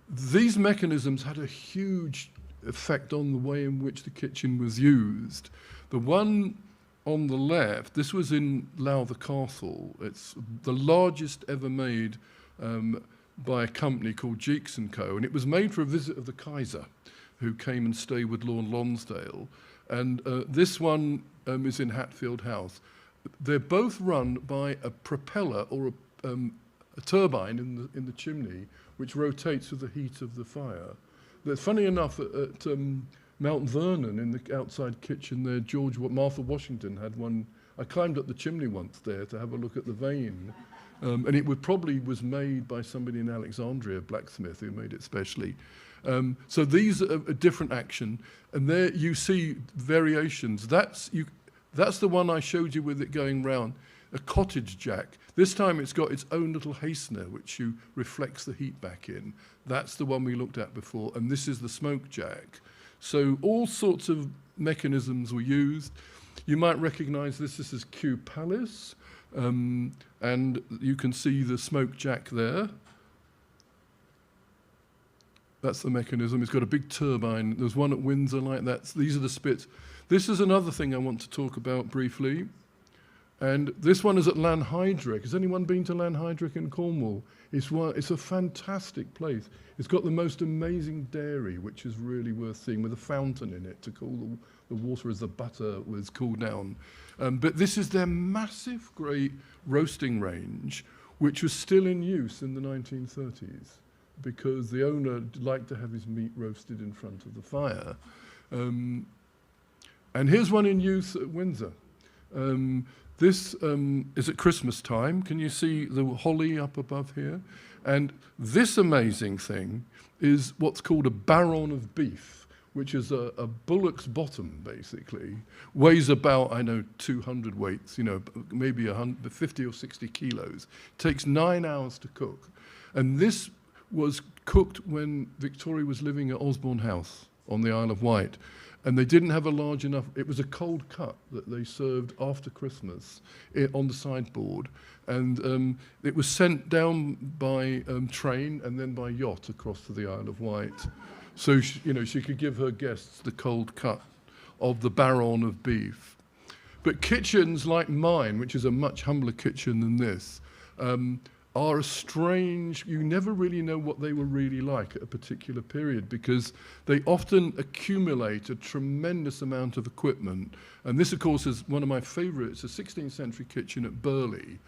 these mechanisms had a huge effect on the way in which the kitchen was used. The one on the left, this was in Lowther Castle. It's the largest ever made by a company called Jeeks & Co. And it was made for a visit of the Kaiser, who came and stayed with Lord Lonsdale. And this one is in Hatfield House. They're both run by a propeller or a turbine in the chimney, which rotates with the heat of the fire. Funny enough, at Mount Vernon, in the outside kitchen there, Martha Washington had one. I climbed up the chimney once there to have a look at the vane. And it probably was made by somebody in Alexandria, a blacksmith, who made it specially. So these are a different action. And there you see variations. That's the one I showed you with it going round, a cottage jack. This time it's got its own little hastener, which reflects the heat back in. That's the one we looked at before. And this is the smoke jack. So all sorts of mechanisms were used. You might recognize this is Kew Palace. And you can see the smoke jack there. That's the mechanism. It's got a big turbine. There's one at Windsor like that. These are the spits. This is another thing I want to talk about briefly. And this one is at Lanhydrick. Has anyone been to Lanhydrick in Cornwall? It's a fantastic place. It's got the most amazing dairy, which is really worth seeing, with a fountain in it to cool the water as the butter was cooled down. But this is their massive, great roasting range, which was still in use in the 1930s, because the owner liked to have his meat roasted in front of the fire. And here's one in use at Windsor. This is at Christmas time. Can you see the holly up above here? And this amazing thing is what's called a barron of beef, which is a bullock's bottom, basically. Weighs about, 200 weights, maybe 50 or 60 kilos. Takes 9 hours to cook. And this was cooked when Victoria was living at Osborne House on the Isle of Wight. And they didn't have a large enough, it was a cold cut that they served after Christmas on the sideboard. And it was sent down by train and then by yacht across to the Isle of Wight. So, she could give her guests the cold cut of the barron of beef. But kitchens like mine, which is a much humbler kitchen than this, are a strange, you never really know what they were really like at a particular period, because they often accumulate a tremendous amount of equipment. And this, of course, is one of my favorites, a 16th century kitchen at Burley,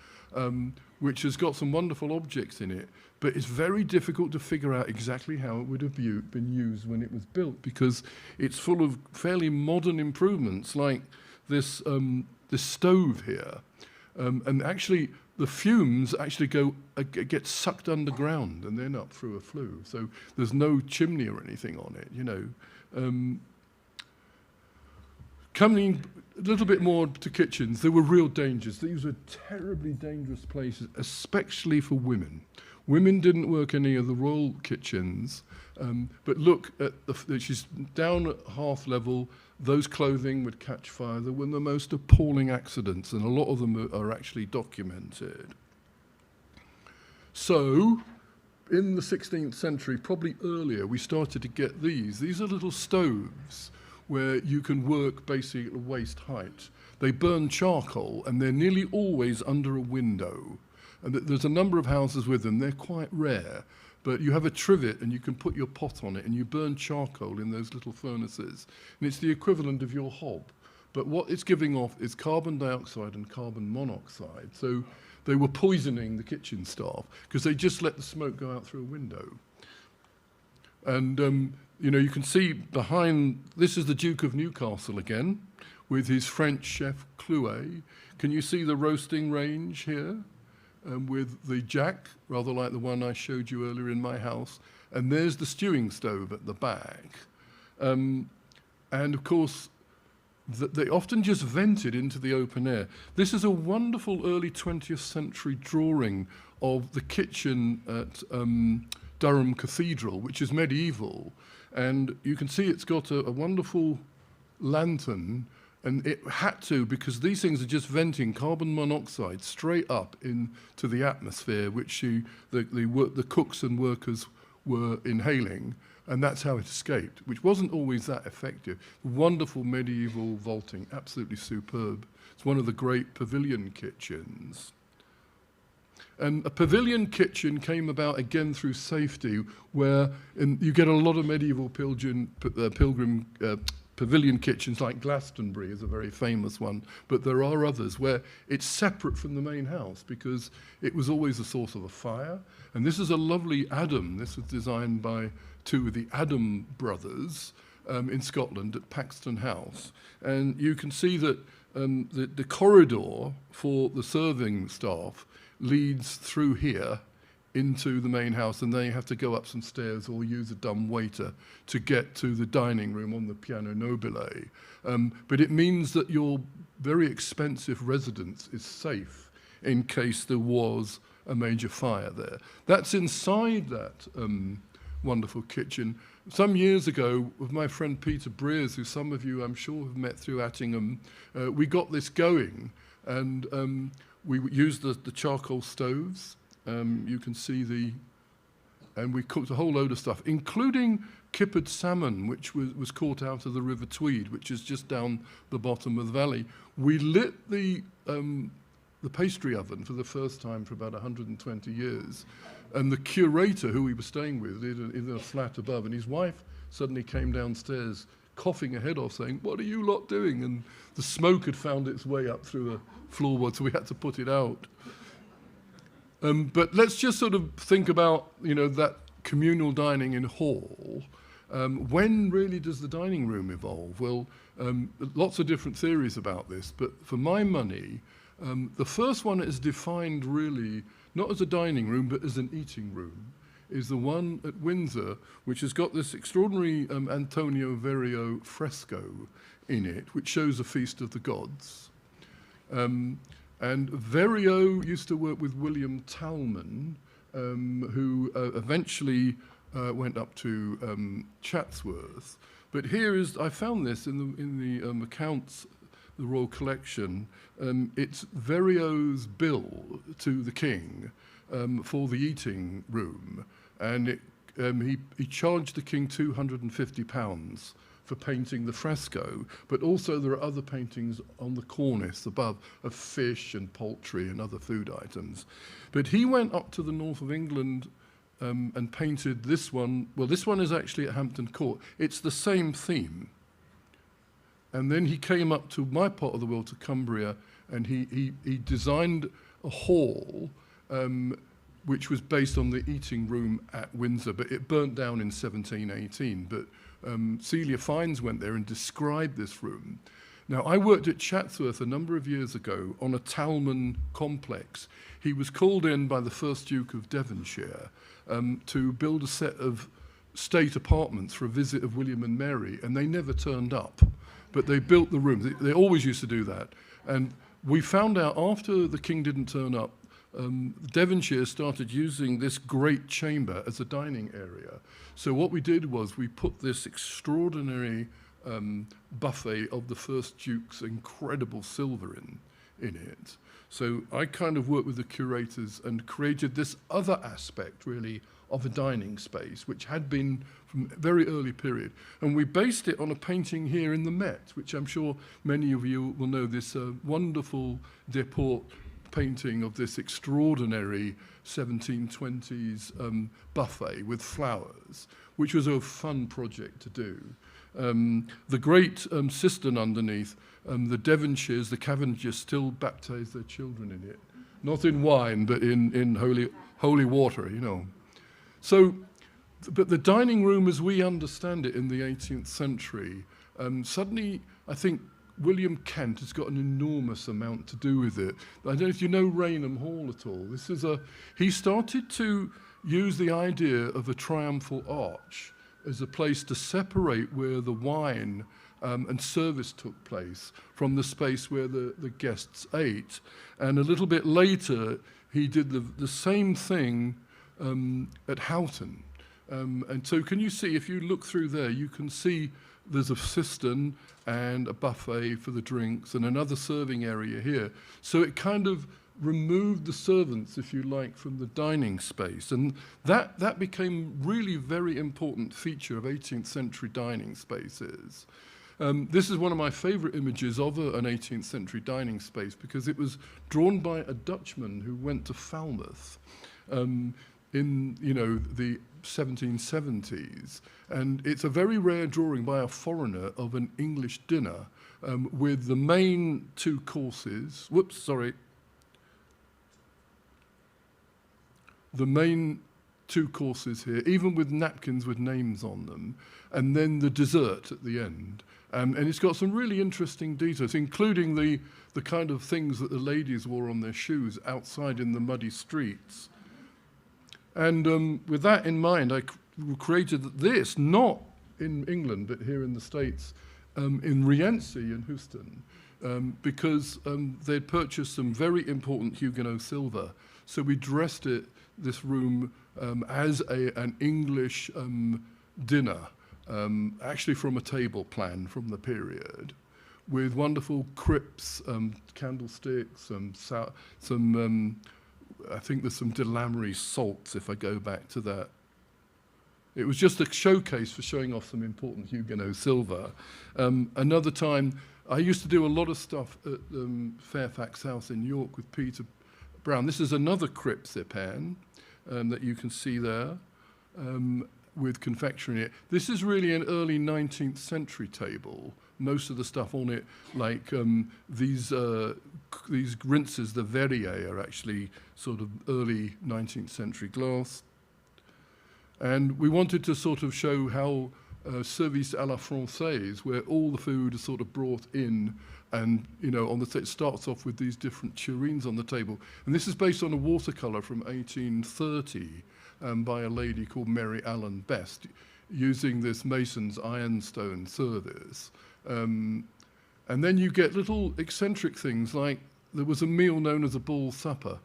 which has got some wonderful objects in it, but it's very difficult to figure out exactly how it would have been used when it was built, because it's full of fairly modern improvements, like this stove here. And actually, the fumes actually get sucked underground, and they're not through a flue. So there's no chimney or anything on it, Coming a little bit more to kitchens, there were real dangers. These were terribly dangerous places, especially for women. Women didn't work any of the royal kitchens, but look at she's down at hearth level. Those clothing would catch fire. There were the most appalling accidents, and a lot of them are actually documented. So, in the 16th century, probably earlier, we started to get these. These are little stoves where you can work basically at waist height. They burn charcoal, and they're nearly always under a window. And there's a number of houses with them. They're quite rare. But you have a trivet, and you can put your pot on it, and you burn charcoal in those little furnaces. And it's the equivalent of your hob. But what it's giving off is carbon dioxide and carbon monoxide. So they were poisoning the kitchen staff, because they just let the smoke go out through a window. And, you can see behind, this is the Duke of Newcastle again, with his French chef, Clouet. Can you see the roasting range here? With the jack, rather like the one I showed you earlier in my house. And there's the stewing stove at the back. And of course, they often just vented into the open air. This is a wonderful early 20th century drawing of the kitchen at Durham Cathedral, which is medieval. And you can see it's got a wonderful lantern. And it had to, because these things are just venting carbon monoxide straight up into the atmosphere, which the cooks and workers were inhaling, and that's how it escaped, which wasn't always that effective. Wonderful medieval vaulting, absolutely superb. It's one of the great pavilion kitchens. And a pavilion kitchen came about again through safety, where you get a lot of medieval pilgrim pavilion kitchens, like Glastonbury is a very famous one, but there are others where it's separate from the main house because it was always a source of a fire. And this is a lovely Adam. This was designed by two of the Adam brothers in Scotland at Paxton House. And you can see that the corridor for the serving staff leads through here into the main house, and then you have to go up some stairs or use a dumb waiter to get to the dining room on the piano nobile. But it means that your very expensive residence is safe in case there was a major fire there. That's inside that wonderful kitchen. Some years ago, with my friend Peter Breers, who some of you I'm sure have met through Attingham, we got this going, and we used the charcoal stoves. You can see and we cooked a whole load of stuff, including kippered salmon, which was caught out of the River Tweed, which is just down the bottom of the valley. We lit the pastry oven for the first time for about 120 years. And the curator who we were staying with in a flat above, and his wife suddenly came downstairs coughing her head off, saying, "What are you lot doing?" And the smoke had found its way up through a floorboard, so we had to put it out. But let's just sort of think about, that communal dining in hall. When really does the dining room evolve? Well, lots of different theories about this, but for my money, the first one is defined really not as a dining room, but as an eating room, is the one at Windsor, which has got this extraordinary Antonio Verrio fresco in it, which shows a feast of the gods. And Verrio used to work with William Talman, who eventually went up to Chatsworth. But I found this in the accounts, the Royal Collection. It's Verrio's bill to the king for the eating room, and he charged the king £250 for painting the fresco, but also there are other paintings on the cornice above of fish and poultry and other food items. But he went up to the north of England and painted this one. Well, this one is actually at Hampton Court. It's the same theme. And then he came up to my part of the world, to Cumbria, and he designed a hall which was based on the eating room at Windsor, but it burnt down in 1718. But Celia Fiennes went there and described this room. Now, I worked at Chatsworth a number of years ago on a Talman complex. He was called in by the first Duke of Devonshire to build a set of state apartments for a visit of William and Mary, and they never turned up. But they built the room. They always used to do that. And we found out after the king didn't turn up, Devonshire started using this great chamber as a dining area. So what we did was we put this extraordinary buffet of the first Duke's incredible silver in it. So I kind of worked with the curators and created this other aspect, really, of a dining space, which had been from a very early period. And we based it on a painting here in the Met, which I'm sure many of you will know, this wonderful Deport painting of this extraordinary 1720s buffet with flowers, which was a fun project to do. The great cistern underneath, the Devonshires, the Cavengers still baptize their children in it. Not in wine, but in holy water, So, but the dining room as we understand it in the 18th century, suddenly, I think, William Kent has got an enormous amount to do with it. I don't know if you know Rainham Hall at all. He started to use the idea of a triumphal arch as a place to separate where the wine and service took place from the space where the guests ate. And a little bit later, he did the same thing at Houghton. And so can you see, if you look through there, you can see there's a cistern and a buffet for the drinks and another serving area here. So it kind of removed the servants, if you like, from the dining space. And that became really very important feature of 18th century dining spaces. This is one of my favourite images of an 18th century dining space because it was drawn by a Dutchman who went to Falmouth in the 1770s, and it's a very rare drawing by a foreigner of an English dinner with the main two courses. The main two courses here, even with napkins with names on them, and then the dessert at the end. And it's got some really interesting details, including the kind of things that the ladies wore on their shoes outside in the muddy streets. And with that in mind, I created this, not in England, but here in the States, in Rienzi in Houston, because they'd purchased some very important Huguenot silver. So we dressed this room as an English dinner, actually from a table plan from the period, with wonderful crypts, candlesticks, I think there's some de Lamry salts, if I go back to that. It was just a showcase for showing off some important Huguenot silver. Another time, I used to do a lot of stuff at Fairfax House in York with Peter Brown. This is another crypt cypan that you can see there with confectionery in it. This is really an early 19th century table. Most of the stuff on it, like these rinses, the Verrier, are actually sort of early 19th century glass. And we wanted to sort of show how service à la française, where all the food is sort of brought in, and it starts off with these different tureens on the table. And this is based on a watercolour from 1830 by a lady called Mary Allen Best, using this mason's ironstone service. And then you get little eccentric things, like there was a meal known as a ball supper.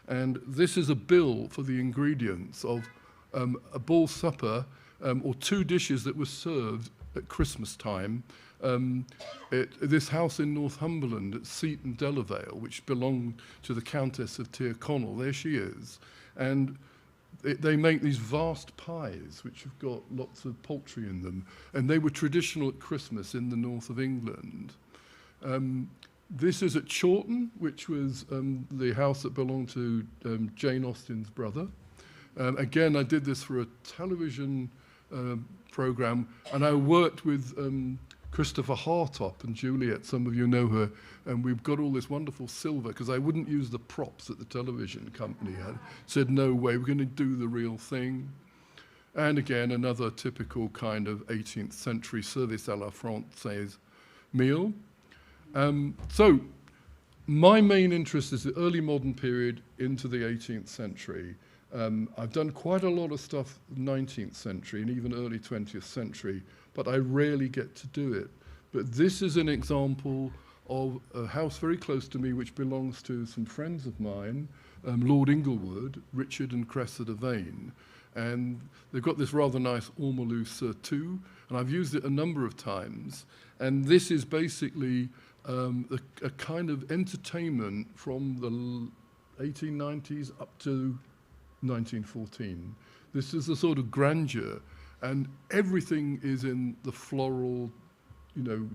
And this is a bill for the ingredients of a ball supper, or two dishes that were served at Christmas time at this house in Northumberland at Seaton Delaval, which belonged to the Countess of Tyrconnell. There she is. And they make these vast pies, which have got lots of poultry in them. And they were traditional at Christmas in the north of England. This is at Chawton, which was the house that belonged to Jane Austen's brother. Again, I did this for a television program, and I worked with Christopher Hartop and Juliet, some of you know her, and we've got all this wonderful silver, because I wouldn't use the props that the television company had. Said, no way, we're going to do the real thing. And again, another typical kind of 18th century service à la française meal. So my main interest is the early modern period into the 18th century. I've done quite a lot of stuff 19th century and even early 20th century, but I rarely get to do it. But this is an example of a house very close to me which belongs to some friends of mine, Lord Inglewood, Richard and Cressida Vane. And they've got this rather nice ormolu surtout, and I've used it a number of times. And this is basically a kind of entertainment from the 1890s up to 1914. This is the sort of grandeur, and everything is in the floral,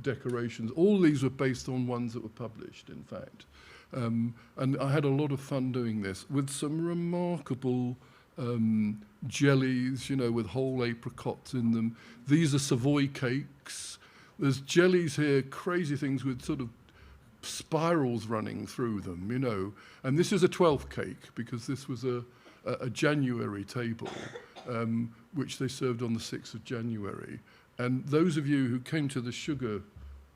decorations. All these were based on ones that were published, in fact. And I had a lot of fun doing this with some remarkable jellies, with whole apricots in them. These are Savoy cakes. There's jellies here, crazy things with sort of spirals running through them, And this is a 12th cake, because this was a January table, which they served on the 6th of January. And those of you who came to the sugar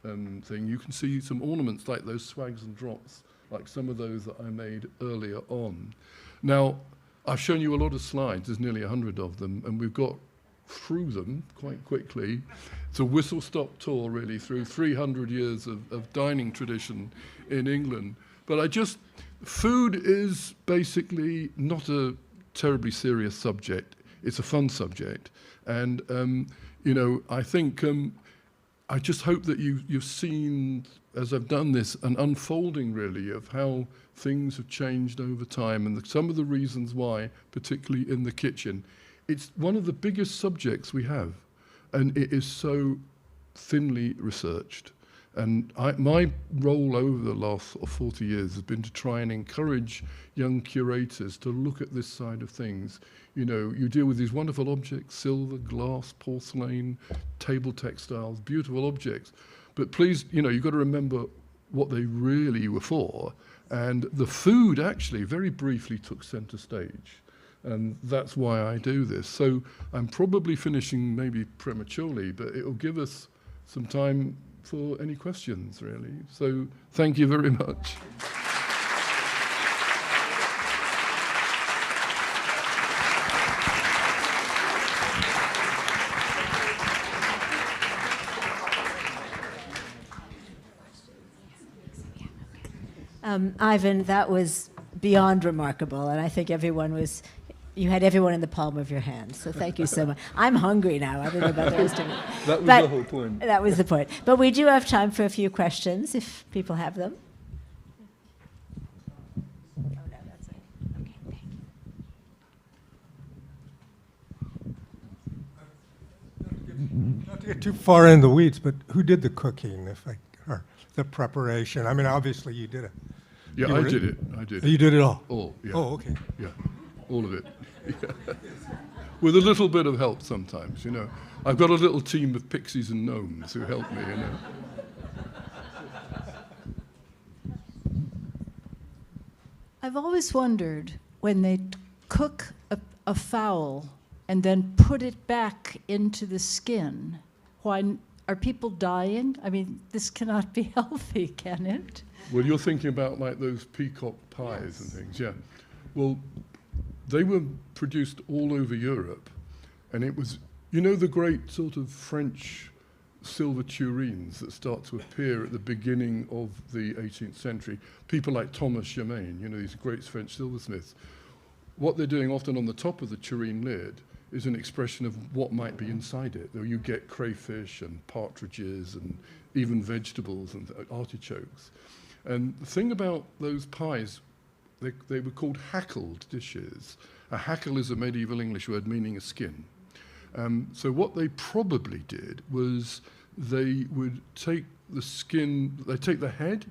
thing, you can see some ornaments like those swags and drops, like some of those that I made earlier on. Now, I've shown you a lot of slides. There's nearly 100 of them, and we've got through them quite quickly. It's a whistle-stop tour, really, through 300 years of dining tradition in England. But food is basically not a terribly serious subject. It's a fun subject. And, I think, I just hope that you've seen, as I've done this, an unfolding, really, of how things have changed over time and some of the reasons why, particularly in the kitchen. It's one of the biggest subjects we have, and it is so thinly researched. And my role over the last 40 years has been to try and encourage young curators to look at this side of things. You know, you deal with these wonderful objects, silver, glass, porcelain, table textiles, beautiful objects. But please, you know, you've got to remember what they really were for. And the food actually very briefly took center stage. And that's why I do this. So I'm probably finishing maybe prematurely, but it will give us some time for any questions, really. So thank you very much. Ivan, that was beyond remarkable, and I think you had everyone in the palm of your hand, so thank you so much. I'm hungry now. I don't know about the rest of you. That was the whole point. That was the point. But we do have time for a few questions, if people have them. Oh, no, that's it. Okay, thank you. Not to get too far in the weeds, but who did the cooking, or the preparation? I mean, obviously you did it. Yeah, I did it. I did. You did it all? All, yeah. Oh, okay. Yeah, all of it. Yeah. With a little bit of help sometimes, you know. I've got a little team of pixies and gnomes who help me, you know. I've always wondered, when they cook a fowl and then put it back into the skin, why are people dying? I mean, this cannot be healthy, can it? Well, you're thinking about like those peacock pies and things, yeah. Well, they were produced all over Europe, and it was, you know, the great sort of French silver tureens that start to appear at the beginning of the 18th century. People like Thomas Germain, you know, these great French silversmiths. What they're doing often on the top of the tureen lid is an expression of what might be inside it. You get crayfish and partridges and even vegetables and artichokes. And the thing about those pies, they were called hackled dishes. A hackle is a medieval English word meaning a skin. So what they probably did was they would take the skin, they take the head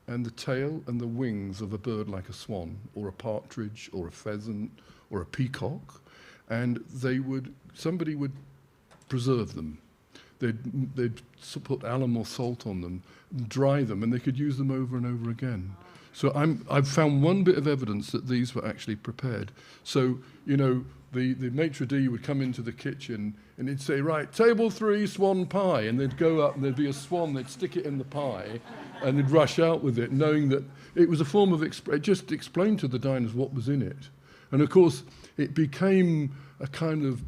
and the tail and the wings of a bird like a swan or a partridge or a pheasant or a peacock, and somebody would preserve them. They'd put alum or salt on them, dry them, and they could use them over and over again. So I've found one bit of evidence that these were actually prepared. So, you know, the maitre d' would come into the kitchen and he'd say, right, table 3, swan pie, and they'd go up and there'd be a swan, they'd stick it in the pie, and they'd rush out with it, knowing that it was a form of, it just explained to the diners what was in it. And of course, it became a kind of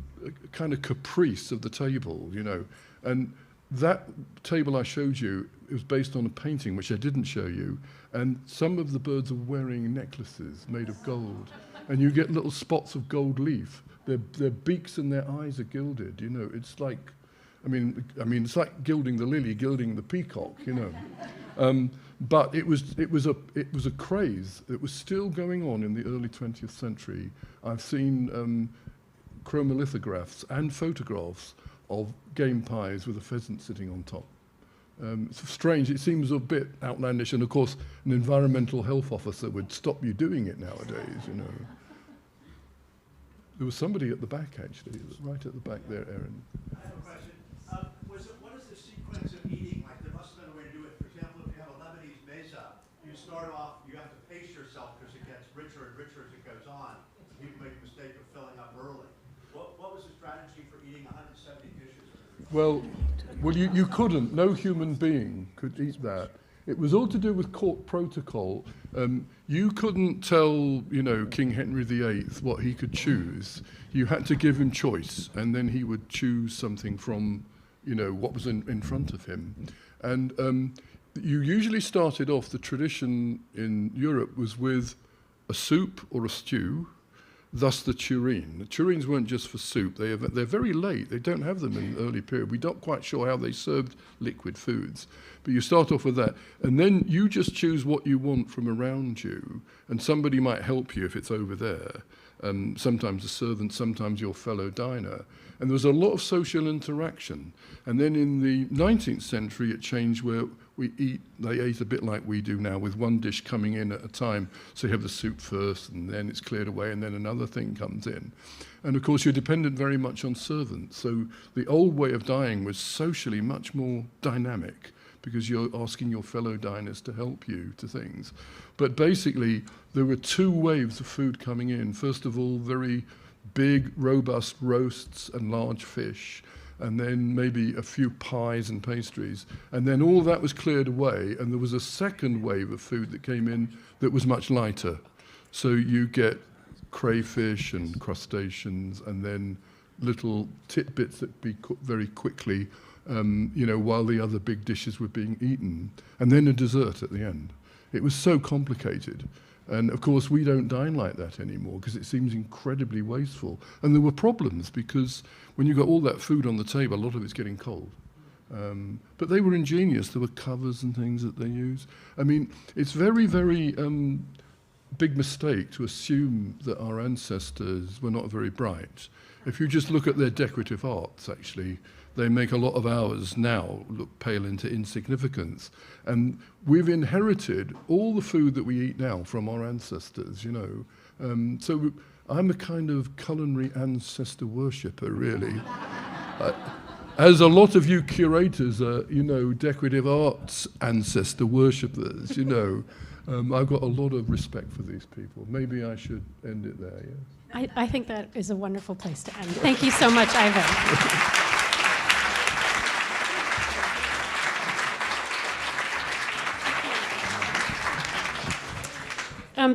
caprice of the table, you know. And that table I showed you, it was based on a painting, which I didn't show you, and some of the birds are wearing necklaces made of gold, and you get little spots of gold leaf. Their beaks and their eyes are gilded, you know. It's like, I mean, it's like gilding the lily, gilding the peacock, you know. But it was a craze. It was still going on in the early 20th century. I've seen chromolithographs and photographs of game pies with a pheasant sitting on top. It's strange, it seems a bit outlandish, and of course an environmental health officer would stop you doing it nowadays, you know. There was somebody at the back, actually, right at the back there, Erin. I have a question. What is the sequence of eating? Like, there must have been a way to do it. For example, if you have a Lebanese meza, you start off, you have to pace yourself because it gets richer and richer as it goes on. People make the mistake of filling up early. What was the strategy for eating 170 dishes? Well, you couldn't. No human being could eat that. It was all to do with court protocol. You couldn't tell, you know, King Henry VIII what he could choose. You had to give him choice, and then he would choose something from, you know, what was in front of him. And you usually started off, the tradition in Europe was with a soup or a stew, thus the tureen. The tureens weren't just for soup. They're very late. They don't have them in the early period. We're not quite sure how they served liquid foods. But you start off with that. And then you just choose what you want from around you. And somebody might help you if it's over there. sometimes a servant, sometimes your fellow diner. And there was a lot of social interaction. And then in the 19th century, it changed where they ate a bit like we do now, with one dish coming in at a time. So you have the soup first, and then it's cleared away, and then another thing comes in. And of course, you're dependent very much on servants. So the old way of dining was socially much more dynamic, because you're asking your fellow diners to help you to things. But basically, there were two waves of food coming in. First of all, very big, robust roasts and large fish, and then maybe a few pies and pastries. And then all that was cleared away, and there was a second wave of food that came in that was much lighter. So you get crayfish and crustaceans, and then little tidbits that be cooked very quickly, while the other big dishes were being eaten, and then a dessert at the end. It was so complicated. And of course, we don't dine like that anymore because it seems incredibly wasteful. And there were problems because when you got all that food on the table, a lot of it's getting cold. But they were ingenious. There were covers and things that they used. I mean, it's very, very big mistake to assume that our ancestors were not very bright. If you just look at their decorative arts, actually, they make a lot of ours now look pale into insignificance. And we've inherited all the food that we eat now from our ancestors, So I'm a kind of culinary ancestor worshipper, really. As a lot of you curators are, decorative arts ancestor worshippers, I've got a lot of respect for these people. Maybe I should end it there, yes. I think that is a wonderful place to end. Thank you so much, Ivan.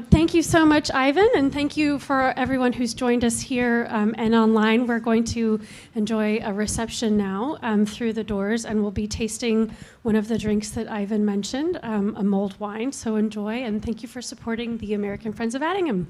Thank you so much, Ivan, and thank you for everyone who's joined us here and online. We're going to enjoy a reception now through the doors, and we'll be tasting one of the drinks that Ivan mentioned, a mulled wine. So enjoy, and thank you for supporting the American Friends of Attingham.